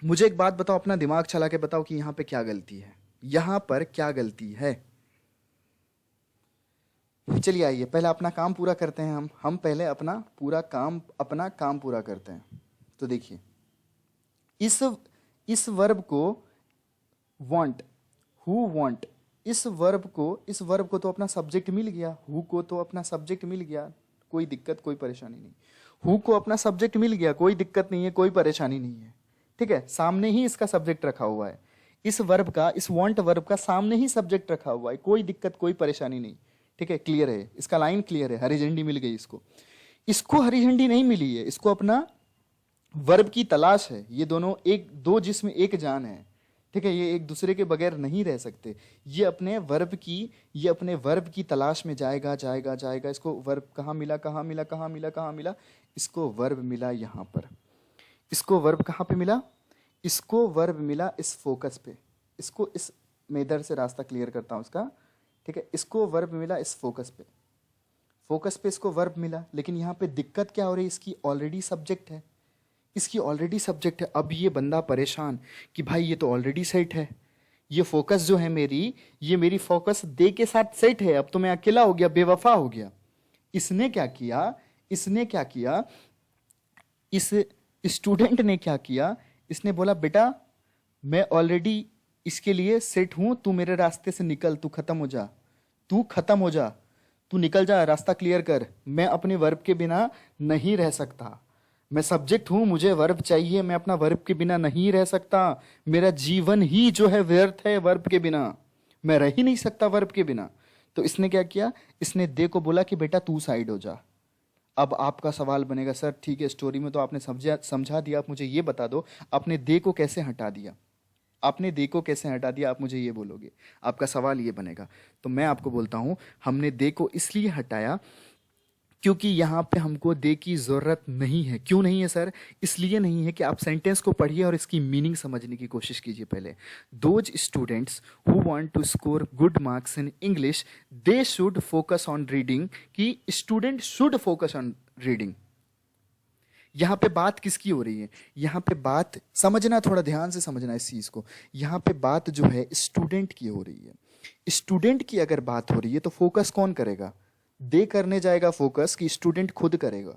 मुझे एक बात बताओ, अपना दिमाग चला के बताओ कि यहां पे क्या गलती है, यहां पर क्या गलती है। चलिए आइए पहले अपना काम पूरा करते हैं। हम पहले अपना काम पूरा करते हैं। तो देखिए इस वर्ब को वांट, हु वांट, इस वर्ब को तो अपना सब्जेक्ट मिल गया, हु को तो अपना सब्जेक्ट मिल गया, कोई दिक्कत कोई परेशानी नहीं। हु को अपना सब्जेक्ट मिल गया, कोई दिक्कत नहीं है, कोई परेशानी नहीं है, ठीक है। सामने ही इसका सब्जेक्ट रखा हुआ है, इस वर्ब का, इस वांट वर्ब का सामने ही सब्जेक्ट रखा हुआ है, कोई दिक्कत कोई परेशानी नहीं, ठीक है। क्लियर है, इसका लाइन क्लियर है, हरी झंडी मिल गई इसको। इसको हरी झंडी नहीं मिली है, इसको अपना वर्ब की तलाश है। ये दोनों दो जिस्म एक जान है, ठीक है। ये एक दूसरे के बगैर नहीं रह सकते। ये अपने वर्ब की तलाश में जाएगा जाएगा जाएगा। इसको वर्ब कहाँ मिला, कहाँ मिला, कहाँ मिला, कहाँ मिला, इसको वर्ब मिला यहाँ पर। इसको वर्ब कहाँ पे मिला, इसको वर्ब मिला इस फोकस पे। इसको इस मैं इधर से रास्ता क्लियर करता हूँ इसका, ठीक है। इसको वर्ब मिला इस फोकस पे, फोकस पे इसको वर्ब मिला। लेकिन यहाँ पे दिक्कत क्या हो रही है, इसकी ऑलरेडी सब्जेक्ट है, इसकी ऑलरेडी सब्जेक्ट है। अब ये बंदा परेशान कि भाई ये तो ऑलरेडी सेट है, ये फोकस जो है ये मेरी फोकस दे के साथ सेट है, अब तो मैं अकेला हो गया, बेवफा हो गया। इसने क्या किया, इस स्टूडेंट ने क्या किया, इसने बोला बेटा मैं ऑलरेडी इसके लिए सेट हूं, तू मेरे रास्ते से निकल, तू खत्म हो जा, तू निकल जा, रास्ता क्लियर कर। मैं अपने वर्ब के बिना नहीं रह सकता, मैं सब्जेक्ट हूं, मुझे वर्ब चाहिए, मैं अपना वर्ब के बिना नहीं रह सकता। मेरा जीवन ही जो है व्यर्थ है वर्ब के बिना, मैं रह ही नहीं सकता वर्ब के बिना। तो इसने क्या किया, इसने दे को बोला कि बेटा तू साइड हो जा। अब आपका सवाल बनेगा सर ठीक है, स्टोरी में तो आपने समझा दिया, आप मुझे ये बता दो आपने दे को कैसे हटा दिया, आप मुझे ये बोलोगे, आपका सवाल ये बनेगा। तो मैं आपको बोलता हूं हमने दे को इसलिए हटाया क्योंकि यहां पे हमको दे की जरूरत नहीं है। क्यों नहीं है सर, इसलिए नहीं है कि आप सेंटेंस को पढ़िए और इसकी मीनिंग समझने की कोशिश कीजिए पहले। Those students who want to score good marks in English they should focus on reading, कि student should focus on reading. यहां पे बात किसकी हो रही है, यहां पे बात समझना, थोड़ा ध्यान से समझना इस चीज को। यहां पे बात जो है स्टूडेंट की हो रही है। स्टूडेंट की अगर बात हो रही है तो फोकस कौन करेगा, दे करने जाएगा फोकस कि स्टूडेंट खुद करेगा।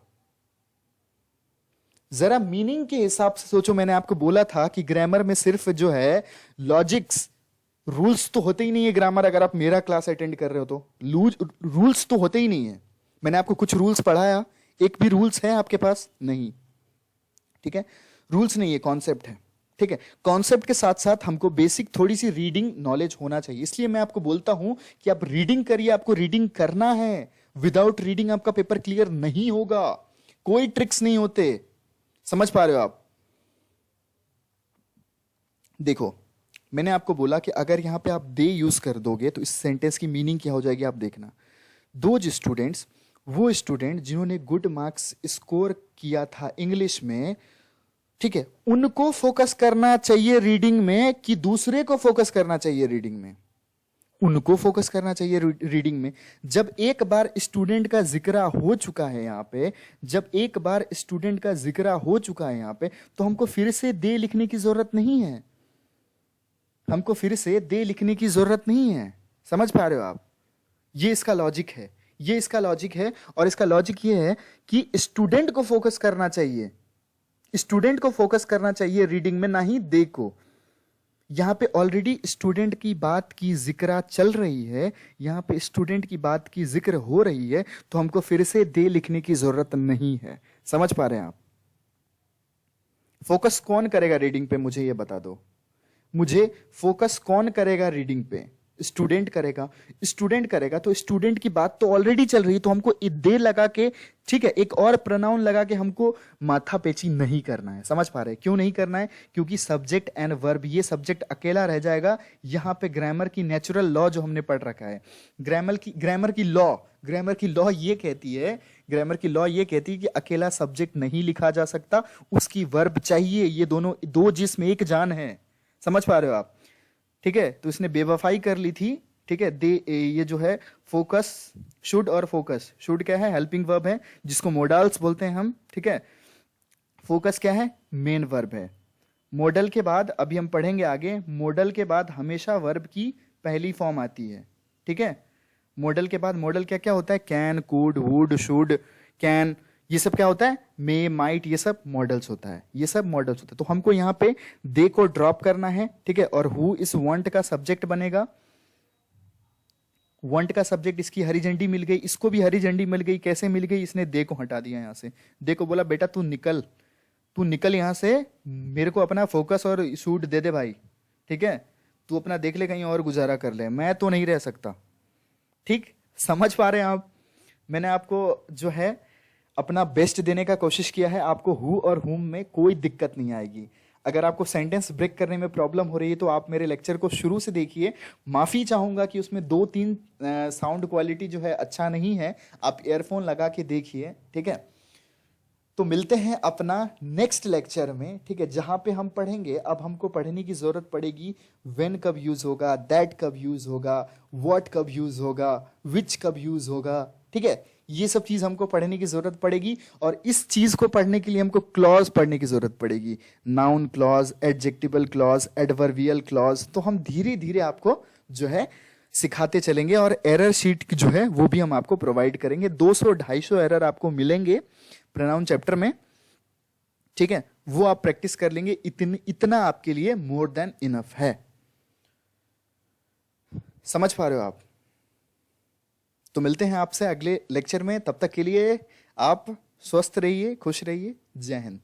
जरा मीनिंग के हिसाब से सोचो। मैंने आपको बोला था कि ग्रामर में सिर्फ जो है लॉजिक्स, रूल्स तो होते ही नहीं है ग्रामर। अगर आप मेरा क्लास अटेंड कर रहे हो तो रूल्स तो होते ही नहीं है। मैंने आपको कुछ रूल्स पढ़ाया, एक भी रूल्स है आपके पास नहीं, ठीक है। रूल्स नहीं है, कॉन्सेप्ट है, ठीक है। कॉन्सेप्ट के साथ साथ हमको बेसिक थोड़ी सी रीडिंग नॉलेज होना चाहिए। इसलिए मैं आपको बोलता हूं कि आप रीडिंग करिए, आपको रीडिंग करना है। विदाउट रीडिंग आपका पेपर क्लियर नहीं होगा, कोई ट्रिक्स नहीं होते। समझ पा रहे हो आप? देखो मैंने आपको बोला कि अगर यहां पे आप दे यूज कर दोगे तो इस सेंटेंस की मीनिंग क्या हो जाएगी आप देखना। दोज स्टूडेंट्स, वो स्टूडेंट जिन्होंने गुड मार्क्स स्कोर किया था इंग्लिश में, ठीक है, उनको फोकस करना चाहिए रीडिंग में कि दूसरे को फोकस करना चाहिए रीडिंग में? उनको फोकस करना चाहिए रीडिंग में। जब एक बार स्टूडेंट का जिक्र हो चुका है यहाँ पे, जब एक बार स्टूडेंट का जिक्र हो चुका है यहाँ पे, तो हमको फिर से दे लिखने की जरूरत नहीं है। हमको फिर से दे लिखने की जरूरत नहीं है। समझ पा रहे हो आप? ये इसका लॉजिक है, ये इसका लॉजिक है। और इसका लॉजिक ये है कि स्टूडेंट को फोकस करना चाहिए, स्टूडेंट को फोकस करना चाहिए रीडिंग में, ना ही दे को। यहां पे ऑलरेडी स्टूडेंट की बात की जिक्र चल रही है, यहां पे स्टूडेंट की बात की जिक्र हो रही है, तो हमको फिर से दे लिखने की जरूरत नहीं है। समझ पा रहे हैं आप? फोकस कौन करेगा रीडिंग पे, मुझे ये बता दो। मुझे फोकस कौन करेगा रीडिंग पे? स्टूडेंट करेगा। स्टूडेंट करेगा तो स्टूडेंट की बात तो ऑलरेडी चल रही है, तो हमको दे लगा के, ठीक है, एक और प्रोनाउन लगा के हमको माथा पेची नहीं करना है। समझ पा रहे हैं? क्यों नहीं करना है? क्योंकि सब्जेक्ट एंड वर्ब, ये सब्जेक्ट अकेला रह जाएगा। यहां पे ग्रामर की नेचुरल लॉ जो हमने पढ़ रखा है, ग्रामर की लॉ ये कहती है, ग्रामर की लॉ ये कहती है कि अकेला सब्जेक्ट नहीं लिखा जा सकता, उसकी वर्ब चाहिए। ये दोनों दो जिस्म एक जान है। समझ पा रहे हो आप? ठीक है, तो इसने बेवफाई कर ली थी। ठीक है, ये जो है फोकस, शुड और फोकस, शुड क्या है? हेल्पिंग वर्ब है जिसको मोडाल्स बोलते हैं हम। ठीक है, फोकस क्या है? मेन वर्ब है। मॉडल के बाद, अभी हम पढ़ेंगे आगे, मॉडल के बाद हमेशा वर्ब की पहली फॉर्म आती है। ठीक है, मॉडल के बाद मॉडल क्या क्या होता है? Can, could, would, should, can, ये सब क्या होता है? मे, माइट, ये सब मॉडल्स होता है, ये सब मॉडल्स होता है। तो हमको यहाँ पे दे को ड्रॉप करना है। ठीक है, और हु इस वांट का सब्जेक्ट बनेगा। वांट का सब्जेक्ट, इसकी हरी झंडी मिल गई, इसको भी हरी झंडी मिल गई। कैसे मिल गई? इसने दे को हटा दिया यहां से। दे को बोला बेटा तू निकल यहां से, मेरे को अपना फोकस और शूट दे दे भाई। ठीक है, तू अपना देख ले, कहीं और गुजारा कर ले, मैं तो नहीं रह सकता। ठीक, समझ पा रहे हैं आप? मैंने आपको जो है अपना बेस्ट देने का कोशिश किया है। आपको हु और हुम में कोई दिक्कत नहीं आएगी। अगर आपको सेंटेंस ब्रेक करने में प्रॉब्लम हो रही है तो आप मेरे लेक्चर को शुरू से देखिए। माफी चाहूंगा कि उसमें 2-3 साउंड क्वालिटी जो है अच्छा नहीं है, आप ईयरफोन लगा के देखिए। ठीक है, तो मिलते हैं अपना नेक्स्ट लेक्चर में। ठीक है, जहां पे हम पढ़ेंगे, अब हमको पढ़ने की जरूरत पड़ेगी व्हेन कब यूज होगा, दैट कब यूज होगा, व्हाट कब यूज होगा, विच कब यूज होगा। ठीक है, ये सब चीज हमको पढ़ने की जरूरत पड़ेगी। और इस चीज को पढ़ने के लिए हमको क्लॉज पढ़ने की जरूरत पड़ेगी, noun clause, adjectival clause, adverbial clause. तो हम धीरे धीरे आपको जो है सिखाते चलेंगे। और एरर शीट जो है वो भी हम आपको प्रोवाइड करेंगे। 200-250 एरर आपको मिलेंगे प्रोनाउन चैप्टर में। ठीक है, वो आप प्रैक्टिस कर लेंगे। इतना आपके लिए मोर देन इनफ है। समझ पा रहे हो आप? तो मिलते हैं आपसे अगले लेक्चर में। तब तक के लिए आप स्वस्थ रहिए, खुश रहिए। जय हिंद।